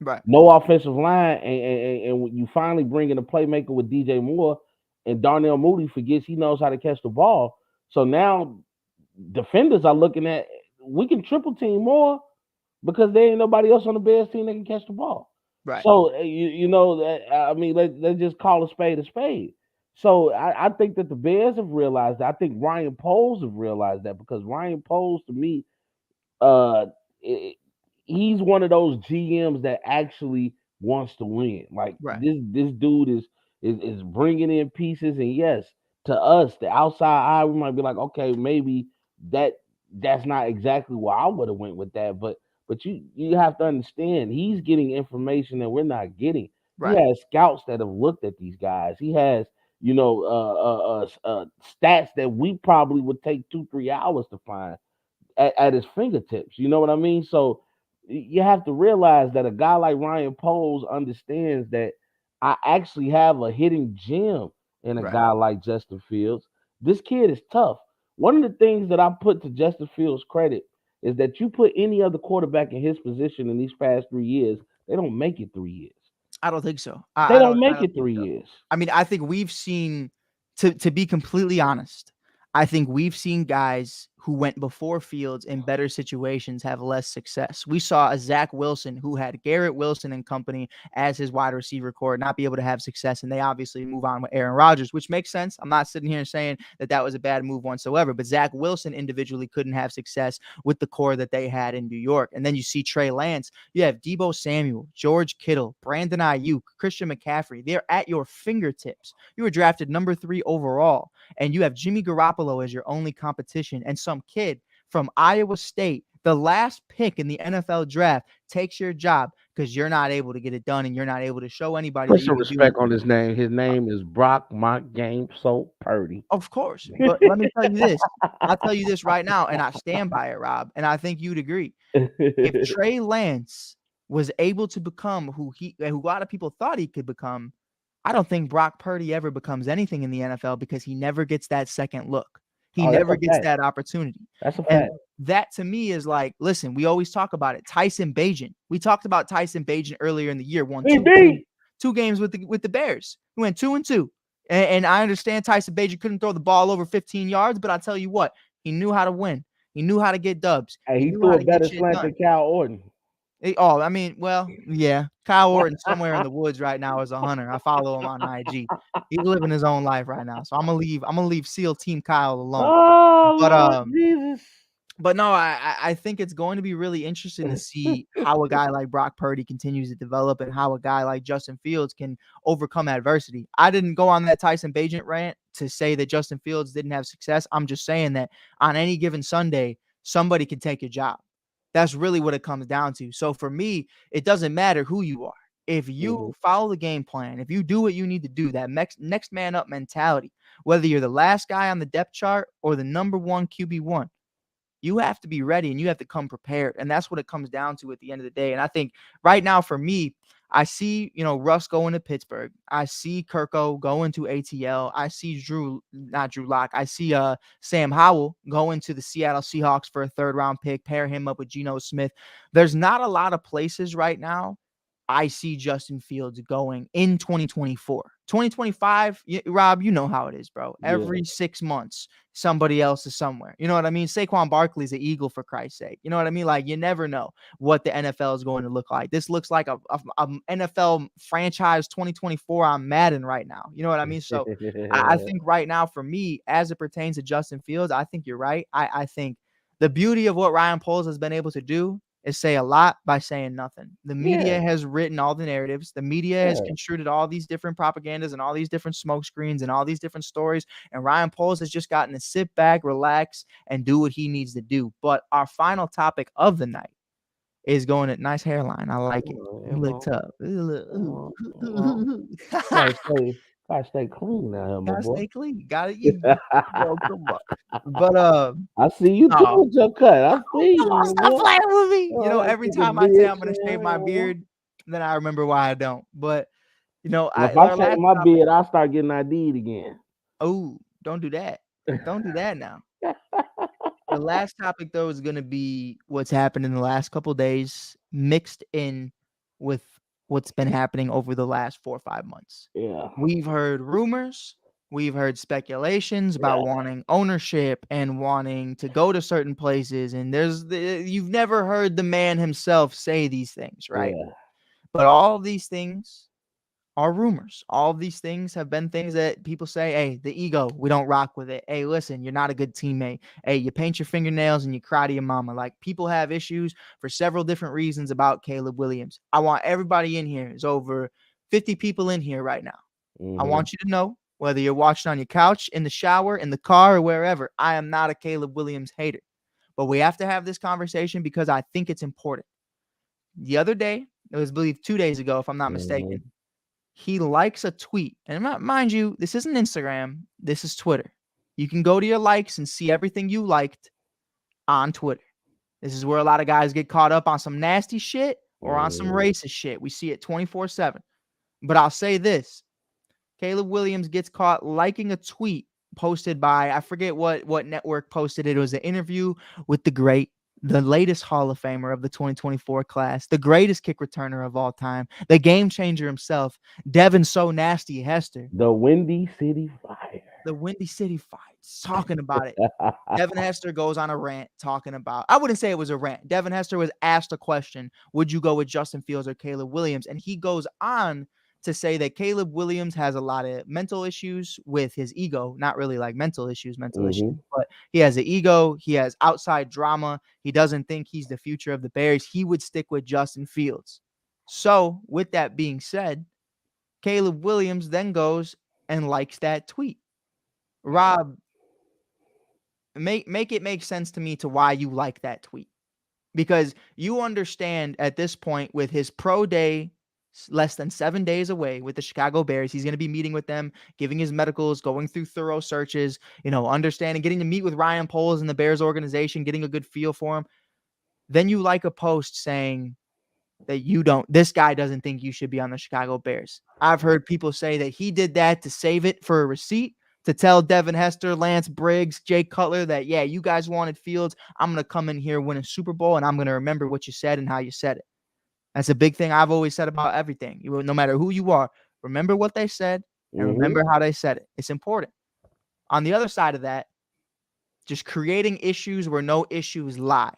Right. No offensive line, and when you finally bring in a playmaker with DJ Moore, and Darnell Mooney forgets he knows how to catch the ball. So now defenders are looking at, we can triple team more because there ain't nobody else on the Bears team that can catch the ball. Right. So you know that, I mean, let's just call a spade a spade. So I think that the Bears have realized that. I think Ryan Poles have realized that, because Ryan Poles, to me, he's one of those GMs that actually wants to win. Like this dude is bringing in pieces, and yes, to us, the outside eye, we might be like, okay, maybe that's not exactly where I would have went with that, but you have to understand, he's getting information that we're not getting. Right. He has scouts that have looked at these guys. He has, you know, stats that we probably would take 2-3 hours to find at his fingertips. You know what I mean? So you have to realize that a guy like Ryan Poles understands that I actually have a hidden gem in a guy like Justin Fields. This kid is tough. One of the things that I put to Justin Fields' credit is that you put any other quarterback in his position in these past 3 years, they don't make it 3 years. I don't think so. They don't make it 3 years. I mean, I think we've seen, to be completely honest, I think we've seen guys who went before Fields in better situations have less success. We saw a Zach Wilson who had Garrett Wilson and company as his wide receiver core not be able to have success, and they obviously move on with Aaron Rodgers, which makes sense. I'm not sitting here saying that was a bad move whatsoever, but Zach Wilson individually couldn't have success with the core that they had in New York. And then you see Trey Lance, you have Deebo Samuel, George Kittle, Brandon Ayuk, Christian McCaffrey. They're at your fingertips. You were drafted number 3 overall, and you have Jimmy Garoppolo as your only competition, and some kid from Iowa State, the last pick in the NFL draft, takes your job because you're not able to get it done and you're not able to show anybody. Put some respect on his name. His name is Brock So Purdy. Of course. But let me tell you this. I'll tell you this right now, and I stand by it, Rob, and I think you'd agree. If Trey Lance was able to become who a lot of people thought he could become, I don't think Brock Purdy ever becomes anything in the NFL because he never gets that second look. He never gets that opportunity. That's a fact. And that to me is like, listen, we always talk about it. Tyson Bagent. We talked about Tyson Bagent earlier in the year. Won two games with the Bears. He went 2-2. And I understand Tyson Bagent couldn't throw the ball over 15 yards, but I tell you what, he knew how to win. He knew how to get dubs. Hey, he threw a better slant than Kyle Orton. I mean, well, yeah. Kyle Orton somewhere in the woods right now as a hunter. I follow him on IG. He's living his own life right now. So I'm gonna leave SEAL Team Kyle alone. Oh, but Jesus. But no, I think it's going to be really interesting to see how a guy like Brock Purdy continues to develop and how a guy like Justin Fields can overcome adversity. I didn't go on that Tyson Bagent rant to say that Justin Fields didn't have success. I'm just saying that on any given Sunday, somebody can take your job. That's really what it comes down to. So for me, it doesn't matter who you are. If you follow the game plan, if you do what you need to do, that next man up mentality, whether you're the last guy on the depth chart or the number 1 QB1, you have to be ready and you have to come prepared. And that's what it comes down to at the end of the day. And I think right now for me, I see, Russ going to Pittsburgh. I see Kirko going to ATL. I see not Drew Lock. I see Sam Howell going to the Seattle Seahawks for a 3rd-round pick, pair him up with Geno Smith. There's not a lot of places right now I see Justin Fields going in 2024. 2025, Rob, you know how it is, bro. Every 6 months, somebody else is somewhere. You know what I mean? Saquon Barkley's an Eagle, for Christ's sake. You know what I mean? Like, you never know what the NFL is going to look like. This looks like a NFL franchise 2024 on Madden right now. You know what I mean? So I think right now for me, as it pertains to Justin Fields, I think you're right. I think the beauty of what Ryan Poles has been able to do is say a lot by saying nothing. The media has written all the narratives. The media has construed all these different propagandas and all these different smoke screens and all these different stories. And Ryan Poles has just gotten to sit back, relax, and do what he needs to do. But our final topic of the night is going at nice hairline. I like it. It looked tough. Gotta stay clean now, my boy. Gotta stay clean. Gotta eat. Come on. But I see you too with your cut. I see you. Stop playing with me. Every time I say I'm gonna shave my beard, then I remember why I don't. But if I shave my beard, I'll start getting ID'd again. Oh, don't do that. Don't do that now. The last topic though is gonna be what's happened in the last couple of days, mixed in with what's been happening over the last 4 or 5 months. Yeah. We've heard rumors. We've heard speculations about wanting ownership and wanting to go to certain places. And you've never heard the man himself say these things, right? Yeah. But all of these things are rumors. All of these things have been things that people say, hey, the ego, we don't rock with it. Hey, listen, you're not a good teammate. Hey, you paint your fingernails and you cry to your mama. Like, people have issues for several different reasons about Caleb Williams. I want everybody in here. There's over 50 people in here right now. I want you to know, whether you're watching on your couch, in the shower, in the car, or wherever, I am not a Caleb Williams hater. But we have to have this conversation because I think it's important. The other day, it was, I believe, 2 days ago, if I'm not mistaken, he likes a tweet. And mind you, this isn't Instagram. This is Twitter. You can go to your likes and see everything you liked on Twitter. This is where a lot of guys get caught up on some nasty shit or on some racist shit. We see it 24/7. But I'll say this. Caleb Williams gets caught liking a tweet posted by, I forget what network posted it. It was an interview with the latest Hall of Famer of the 2024 class, the greatest kick returner of all time, the game changer himself, Devin So Nasty Hester. The Windy City Fire. The Windy City Fire. talking about it. Devin Hester goes on a rant talking about, I wouldn't say it was a rant. Devin Hester was asked a question, would you go with Justin Fields or Caleb Williams? And he goes on to say that Caleb Williams has a lot of mental issues with his ego, not really like mental issues, but he has an ego. He has outside drama. He doesn't think he's the future of the Bears. He would stick with Justin Fields. So with that being said, Caleb Williams then goes and likes that tweet. Rob, make it make sense to me to why you like that tweet, because you understand at this point with his pro day less than 7 days away with the Chicago Bears, he's going to be meeting with them, giving his medicals, going through thorough searches, understanding, getting to meet with Ryan Poles and the Bears organization, getting a good feel for him. Then you like a post saying that this guy doesn't think you should be on the Chicago Bears. I've heard people say that he did that to save it for a receipt, to tell Devin Hester, Lance Briggs, Jay Cutler that, yeah, you guys wanted Fields. I'm going to come in here, win a Super Bowl, and I'm going to remember what you said and how you said it. That's a big thing I've always said about everything. No matter who you are, remember what they said and remember how they said it. It's important. On the other side of that, just creating issues where no issues lie.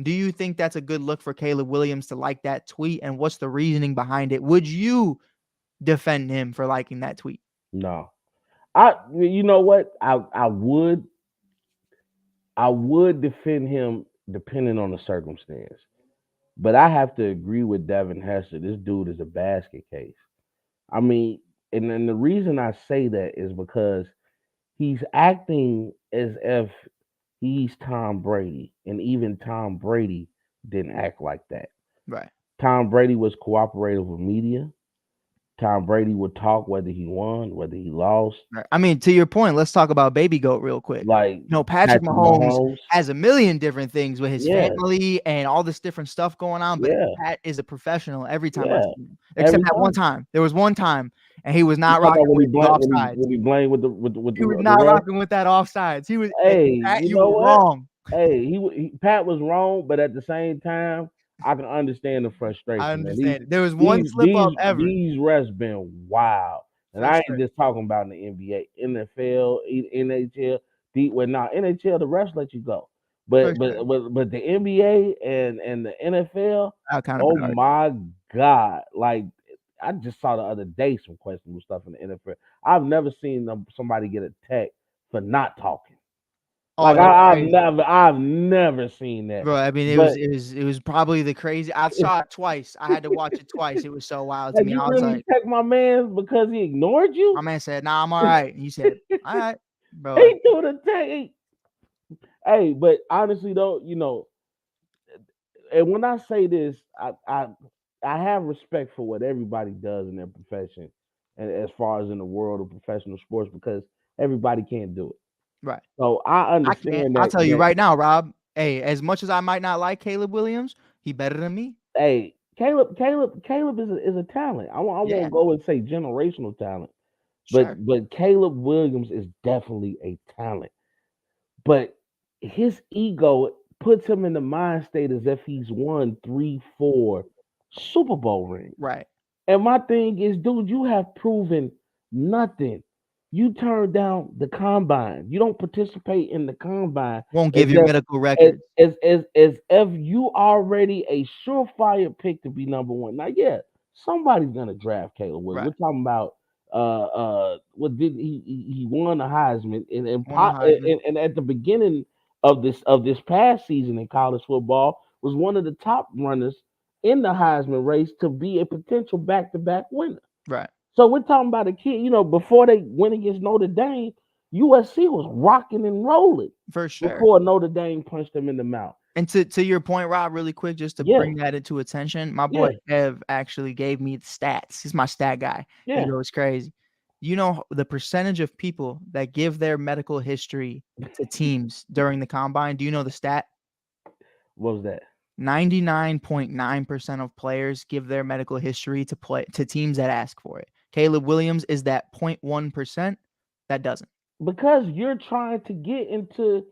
Do you think that's a good look for Caleb Williams to like that tweet? And what's the reasoning behind it? Would you defend him for liking that tweet? No. You know what? I would defend him depending on the circumstance. But I have to agree with Devin Hester. This dude is a basket case. I mean, and the reason I say that is because he's acting as if he's Tom Brady, and even Tom Brady didn't act like that. Right. Tom Brady was cooperative with media. Tom Brady would talk whether he won, whether he lost. Right. I mean, to your point, let's talk about Baby Goat real quick. Like, Patrick Mahomes has a million different things with his family and all this different stuff going on, but Pat is a professional every time I see him. Except that one time. There was one time, and he was not rocking with the offsides. He was not rocking with that offsides. He was, Pat, you were wrong. Hey, Pat was wrong, but at the same time, I can understand the frustration. I understand. There was one slip up ever. These refs been wild. And I ain't just talking about in the NBA, NFL, NHL. NHL, the refs let you go. But the NBA and the NFL, oh my God. Like, I just saw the other day some questionable stuff in the NFL. I've never seen somebody get attacked for not talking. Like, I've never seen that, bro. I mean, it was probably the crazy. I saw it twice. I had to watch it twice. It was so wild to me. I was like, check my man because he ignored you. My man said, "Nah, I'm all right." And you said, "All right, bro." He threw the tag. Hey, but honestly though, and when I say this, I have respect for what everybody does in their profession, and as far as in the world of professional sports, because everybody can't do it. Right. So I understand that. I'll tell you right now, Rob. Hey, as much as I might not like Caleb Williams, he better than me. Hey, Caleb is a talent. I won't go and say generational talent, but Caleb Williams is definitely a talent. But his ego puts him in the mind state as if he's won 3-4 Super Bowl rings. Right. And my thing is, dude, you have proven nothing. You turn down the combine. You don't participate in the combine. Won't give you medical records. As if you already a surefire pick to be number one. Now, somebody's gonna draft Caleb Williams. Right. We're talking about what did he won a Heisman and at the beginning of this past season in college football was one of the top runners in the Heisman race to be a potential back-to-back winner. Right. So we're talking about a kid, before they went against Notre Dame, USC was rocking and rolling. For sure. Before Notre Dame punched them in the mouth. And to your point, Rob, really quick, just to bring that into attention, my boy Ev actually gave me the stats. He's my stat guy. Yeah. He goes crazy. The percentage of people that give their medical history to teams during the combine, do you know the stat? What was that? 99.9% of players give their medical history to teams that ask for it. Caleb Williams is that 0.1% that doesn't. Because you're trying to get into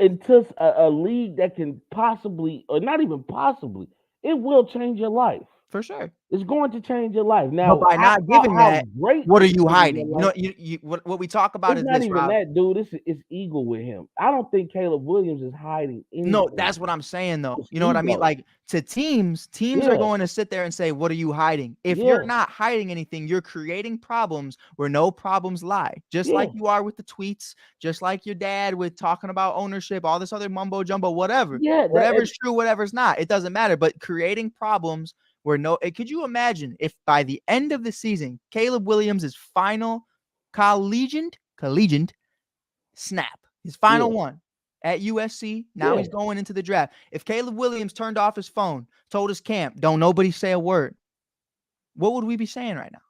a league that can possibly, or not even possibly, it will change your life. For sure. It's going to change your life. Now, But by not giving that, great what are it's you changing your hiding? You life, know, what we talk about it's is not this, even Rob. that, dude. It's ego with him. I don't think Caleb Williams is hiding No, anything. that's what I'm saying, though. It's You know what I mean? ego. Like, to teams Yeah. are going to sit there and say, what are you hiding? If Yeah. you're not hiding anything, you're creating problems where no problems lie. Just like Yeah. you are with the tweets, just like your dad with talking about ownership, all this other mumbo jumbo, whatever. Yeah. Whatever's true, whatever's not. It doesn't matter. But creating problems where could you imagine if by the end of the season, Caleb Williams' final collegiate snap, his final Yeah. one at USC. Now he's going into the draft. If Caleb Williams turned off his phone, told his camp, don't nobody say a word, what would we be saying right now?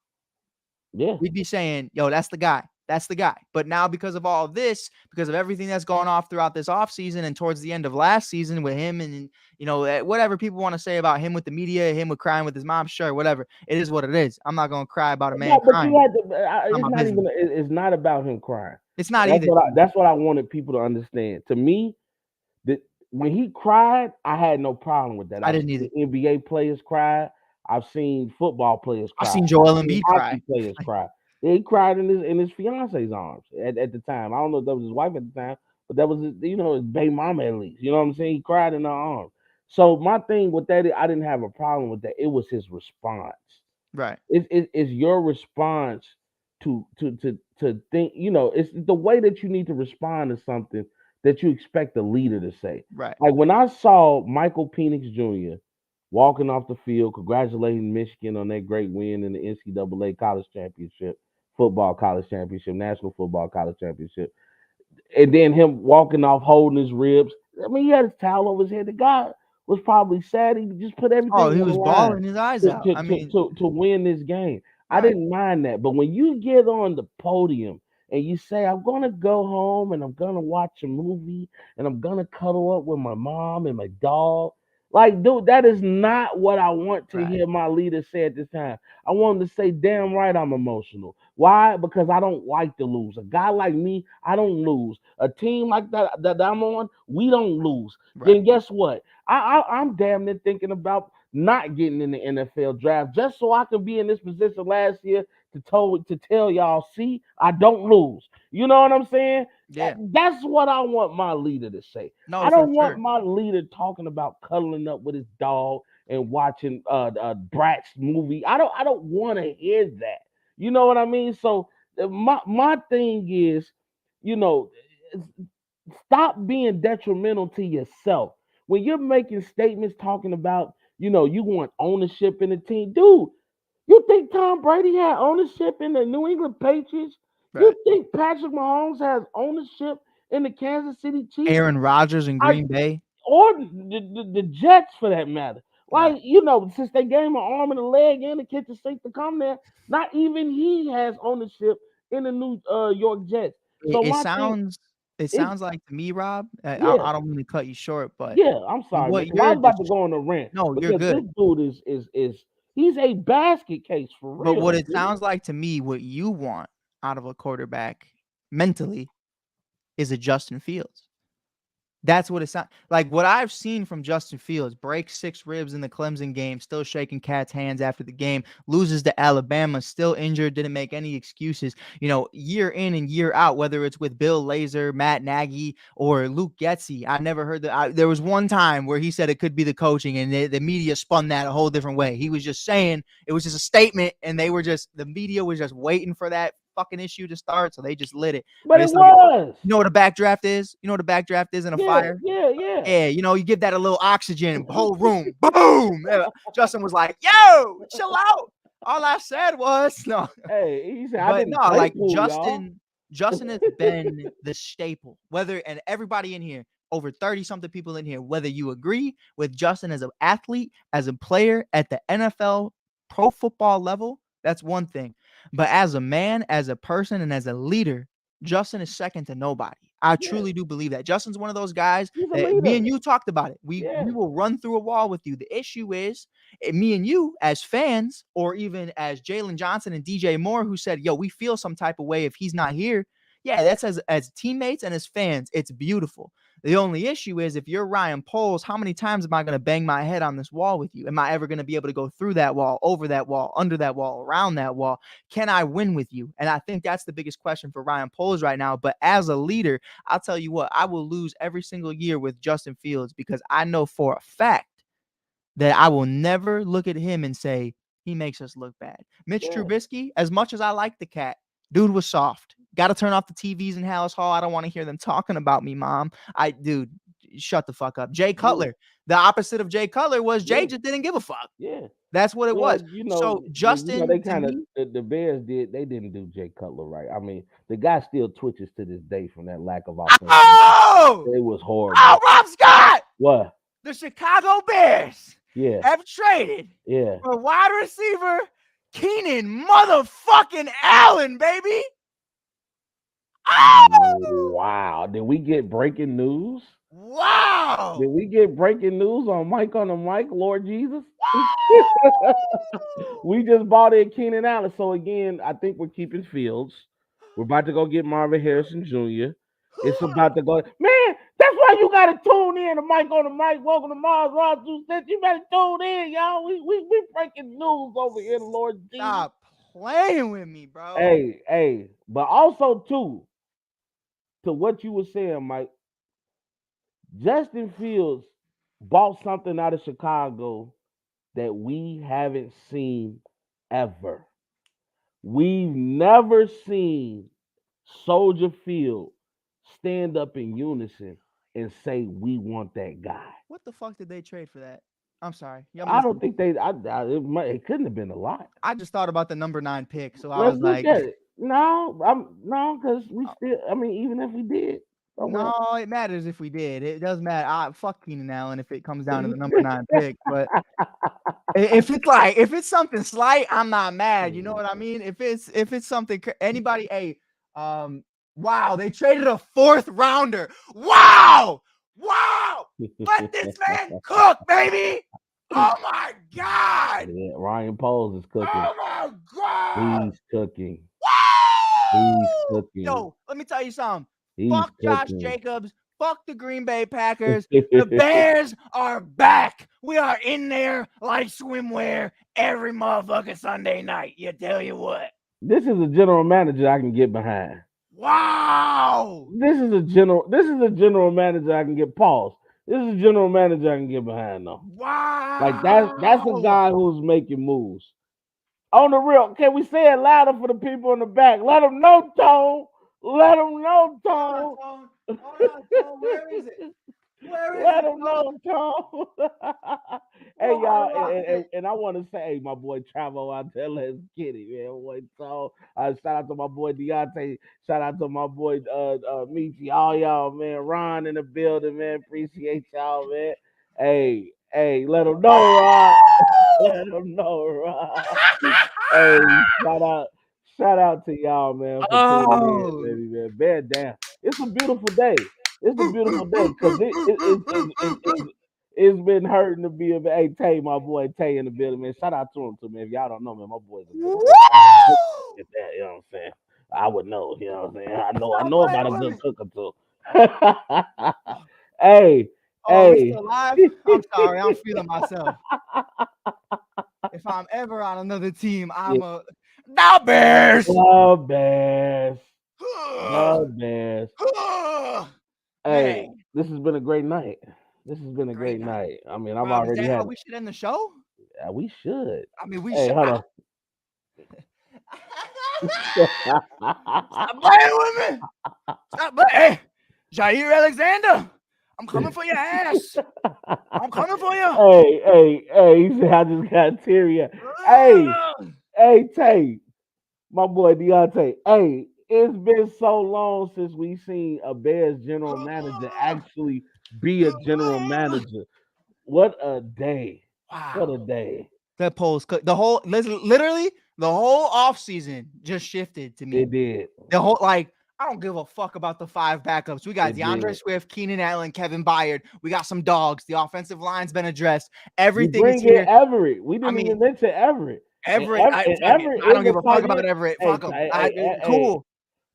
Yeah. We'd be saying, yo, that's the guy. That's the guy. But now because of all of this, because of everything that's gone off throughout this offseason and towards the end of last season with him and, you know, whatever people want to say about him with the media, him with crying with his mom, sure, whatever. It is what it is. I'm not going to cry about a man crying. It's not about him crying. It's not That's either. That's what I wanted people to understand. To me, that when he cried, I had no problem with that. I didn't either. NBA players cried. I've seen football players cry. I've seen Joel Embiid cry. Hockey players cry. Yeah, he cried in his fiance's arms at the time. I don't know if that was his wife at the time, but that was his baby mama at least. You know what I'm saying? He cried in her arms. So my thing with that, I didn't have a problem with that. It was his response. Right. It's your response to think. It's the way that you need to respond to something that you expect the leader to say. Right. Like when I saw Michael Penix Jr. walking off the field, congratulating Michigan on that great win in the NCAA college championship, football college championship, national football college championship, and then him walking off holding his ribs. I mean, he had his towel over his head. The guy was probably sad. He just put everything. Oh, he was bawling his eyes out. To win this game. Right. I didn't mind that. But when you get on the podium and you say, I'm going to go home and I'm going to watch a movie and I'm going to cuddle up with my mom and my dog. Like, dude, that is not what I want to hear my leader say at this time. I want him to say, damn right, I'm emotional. Why? Because I don't like to lose. A guy like me, I don't lose. A team like that I'm on, we don't lose. Right. Then guess what? I'm damn near thinking about not getting in the NFL draft just so I could be in this position last year to tell y'all, see, I don't lose. You know what I'm saying? Yeah. That's what I want my leader to say. No, I don't want my leader talking about cuddling up with his dog and watching Bratz movie. I don't want to hear that. You know what I mean? So my thing is, stop being detrimental to yourself. When you're making statements talking about, you want ownership in the team, dude, you think Tom Brady had ownership in the New England Patriots? Right. You think Patrick Mahomes has ownership in the Kansas City Chiefs? Aaron Rodgers in Green Bay? Or the Jets, for that matter. Like, since they gave him an arm and a leg and the kitchen sink to come there, not even he has ownership in the New York Jets. So it sounds like to me, Rob, I don't mean to cut you short, but I'm sorry. I was about to go on a rant. No, you're good. This dude is he's a basket case for real. But what it sounds like to me, what you want out of a quarterback mentally is a Justin Fields. That's what it sounds like. What I've seen from Justin Fields: break 6 ribs in the Clemson game, still shaking Cat's hands after the game, loses to Alabama, still injured, didn't make any excuses. Year in and year out, whether it's with Bill Lazor, Matt Nagy, or Luke Getsy, I never heard that. There was one time where he said it could be the coaching, and the media spun that a whole different way. He was just saying it was just a statement, and the media was just waiting for that fucking issue to start, so they just lit it. But it was. You know what a backdraft is? You know what a backdraft is in a fire? Yeah. You give that a little oxygen, whole room, boom. Justin was like, yo, chill out. All I said was no. Hey, he said, Justin has been the staple. And everybody in here, over 30-something people in here, whether you agree with Justin as an athlete, as a player at the NFL pro football level, that's one thing. But as a man, as a person, and as a leader, Justin is second to nobody. I truly do believe that. Justin's one of those guys that me and you talked about it. We will run through a wall with you. The issue is me and you as fans, or even as Jalen Johnson and DJ Moore, who said, yo, we feel some type of way if he's not here. Yeah, that's as teammates and as fans, it's beautiful. The only issue is if you're Ryan Poles, how many times am I going to bang my head on this wall with you? Am I ever going to be able to go through that wall, over that wall, under that wall, around that wall? Can I win with you? And I think that's the biggest question for Ryan Poles right now. But as a leader, I'll tell you what, I will lose every single year with Justin Fields because I know for a fact that I will never look at him and say, he makes us look bad. Mitch Trubisky, as much as I like the cat, dude was soft. Got to turn off the TVs in Hallis Hall. I don't want to hear them talking about me, Mom. Dude, shut the fuck up. Jay Cutler, the opposite of Jay Cutler was Jay just didn't give a fuck. Yeah. That's what it was. So Justin, they kind of the Bears didn't do Jay Cutler right. I mean, the guy still twitches to this day from that lack of offense. Oh, it was horrible. Oh, Rob Scott. What? The Chicago Bears. Yeah. Have traded. Yeah. For wide receiver Keenan motherfucking Allen, baby. Oh! Wow. Did we get breaking news? Wow. Did we get breaking news on Mike on the mic, Lord Jesus? We just bought in Keenan Allen. So again, I think we're keeping Fields. We're about to go get Marvin Harrison Jr. It's about to go. Man, that's why you gotta tune in to Mike on the mic. Welcome to Mars Ross. You better tune in, y'all. We breaking news over here, Lord Jesus. Stop playing with me, bro. Hey, but also too, to what you were saying, Mike, Justin Fields bought something out of Chicago that we haven't seen ever. We've never seen Soldier Field stand up in unison and say, we want that guy. What the fuck did they trade for that? I'm sorry. I don't think it couldn't have been a lot. I just thought about the number 9 pick. So I was like, no, because we still, I mean, even if we did. No, it matters if we did. It does matter. Fuck Keenan Allen if it comes down to the number 9 pick. But if it's something slight, I'm not mad. You know what I mean? If it's something, anybody, wow, they traded a 4th rounder. Wow. Let this man cook, baby. Oh my God. Yeah, Ryan Poles is cooking. Oh my God. He's cooking. Woo! He's cooking. Yo, let me tell you something. He's Fuck Josh cooking. Jacobs. Fuck the Green Bay Packers. The Bears are back. We are in there like swimwear every motherfucking Sunday night. You tell you what. This is a general manager I can get behind. Wow. This is a general manager I can get paused. This is a general manager I can get behind though. Wow. Like that's a guy who's making moves. On the real, can we say it louder for the people in the back? Let them know, Tone. Let them know, Tone. Hold on, Tone. Where is it? Let them know, Tone. Hey, y'all, and I want to say, hey, my boy Travo out there, let's get it, man. Boy, so shout out to my boy Deontay. Shout out to my boy Michi. All y'all, man. Ron in the building, man. Appreciate y'all, man. Hey, let them know, Ron. Let them know, Ron. Hey, shout out to y'all, man. For tuning in, baby, man. Bad damn. It's a beautiful day. It's a beautiful day because it's been hurting to be a hey Tay, my boy Tay in the building, man. Shout out to him too, man. If y'all don't know, man, my boy's a good you know what I'm saying? I would know, you know what I'm saying? I know about a good cooker too. Hey. We still live? I'm sorry, I'm feeling myself. If I'm ever on another team, I'm the Bears. The Bears. Hey, this has been a great night. I mean, I've already had. We should end the show. Yeah, we should. I mean, we should. Hold on. Stop playing with me. Stop playing. Hey, Jair Alexander, I'm coming for your ass. I'm coming for you. Hey, he said I just got teary. Hey, Tay, my boy Deontay. Hey, it's been so long since we've seen a Bears general manager actually be a general manager. What a day. Wow. What a day. That Poles, literally the whole offseason just shifted to me. It did. The whole, I don't give a fuck about the 5 backups. We got DeAndre Swift, Keenan Allen, Kevin Byard. We got some dogs. The offensive line's been addressed. Everything is here. Everett. We didn't even mention Everett. I don't give a fuck about Everett. Fuck him. Cool.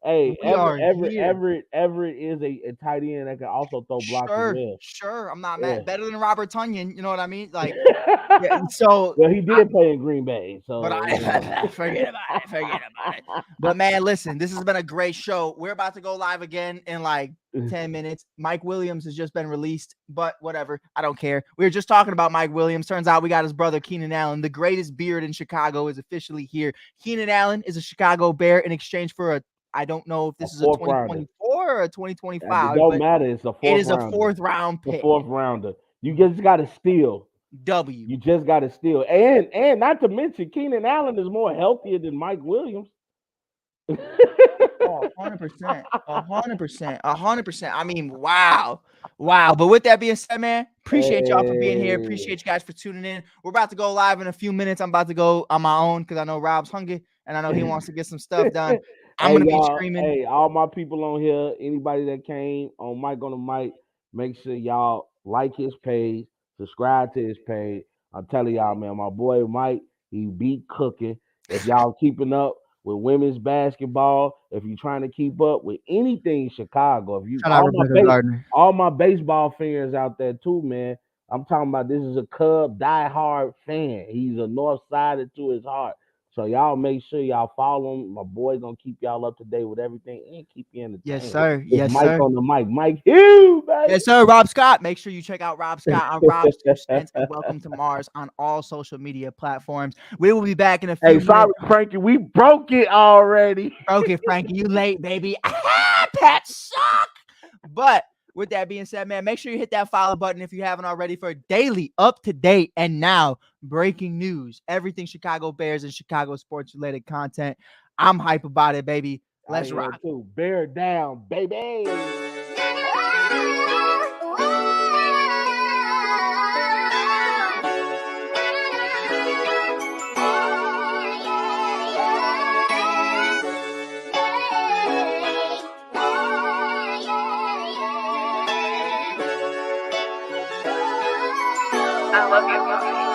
Hey, We are here. Everett is a tight end that can also throw blocks as well. Sure. I'm not Yeah. mad. Better than Robert Tunyon. You know what I mean? Like, yeah. So, Well, he did play in Green Bay, but so you know. forget about it. But man, listen, this has been a great show. We're about to go live again in like 10 minutes. Mike Williams has just been released, but whatever. I don't care. We were just talking about Mike Williams. Turns out we got his brother, Keenan Allen. The greatest beard in Chicago is officially here. Keenan Allen is a Chicago Bear in exchange for I don't know if this is a 2024 or a 2025. It don't matter. It's a fourth round pick. The fourth rounder. You just got to steal. W. You just got to steal. And not to mention, Keenan Allen is more healthier than Mike Williams. 100%. 100%. I mean, wow. But with that being said, man, appreciate y'all for being here. Appreciate you guys for tuning in. We're about to go live in a few minutes. I'm about to go on my own because I know Rob's hungry and I know he wants to get some stuff done. I'm gonna be screaming. Hey, all my people on here, anybody that came on Mike on the Mic, make sure y'all like his page, subscribe to his page. I'm telling y'all, man, my boy Mike, he beat cooking. If y'all keeping up with women's basketball, if you're trying to keep up with anything Chicago, if you all my baseball fans out there too, man. I'm talking about this is a Cub diehard fan. He's a North Sider to his heart. So y'all make sure y'all follow him. My boy gonna keep y'all up to date with everything and keep you entertained. Yes, sir. It's Mike on the Mic. Mike Hugh, baby. Yes, sir. Rob Scott. Make sure you check out Rob Scott on Rob's 2 Cents and Welcome to Mars on all social media platforms. We will be back in a few minutes. Sorry, Frankie. We broke it already. Broke it, Frankie. You late, baby. Pets suck. But with that being said, man, make sure you hit that follow button if you haven't already for daily, up-to-date, and now breaking news. Everything Chicago Bears and Chicago sports-related content. I'm hype about it, baby. Let's rock. Bear down, baby. I love you.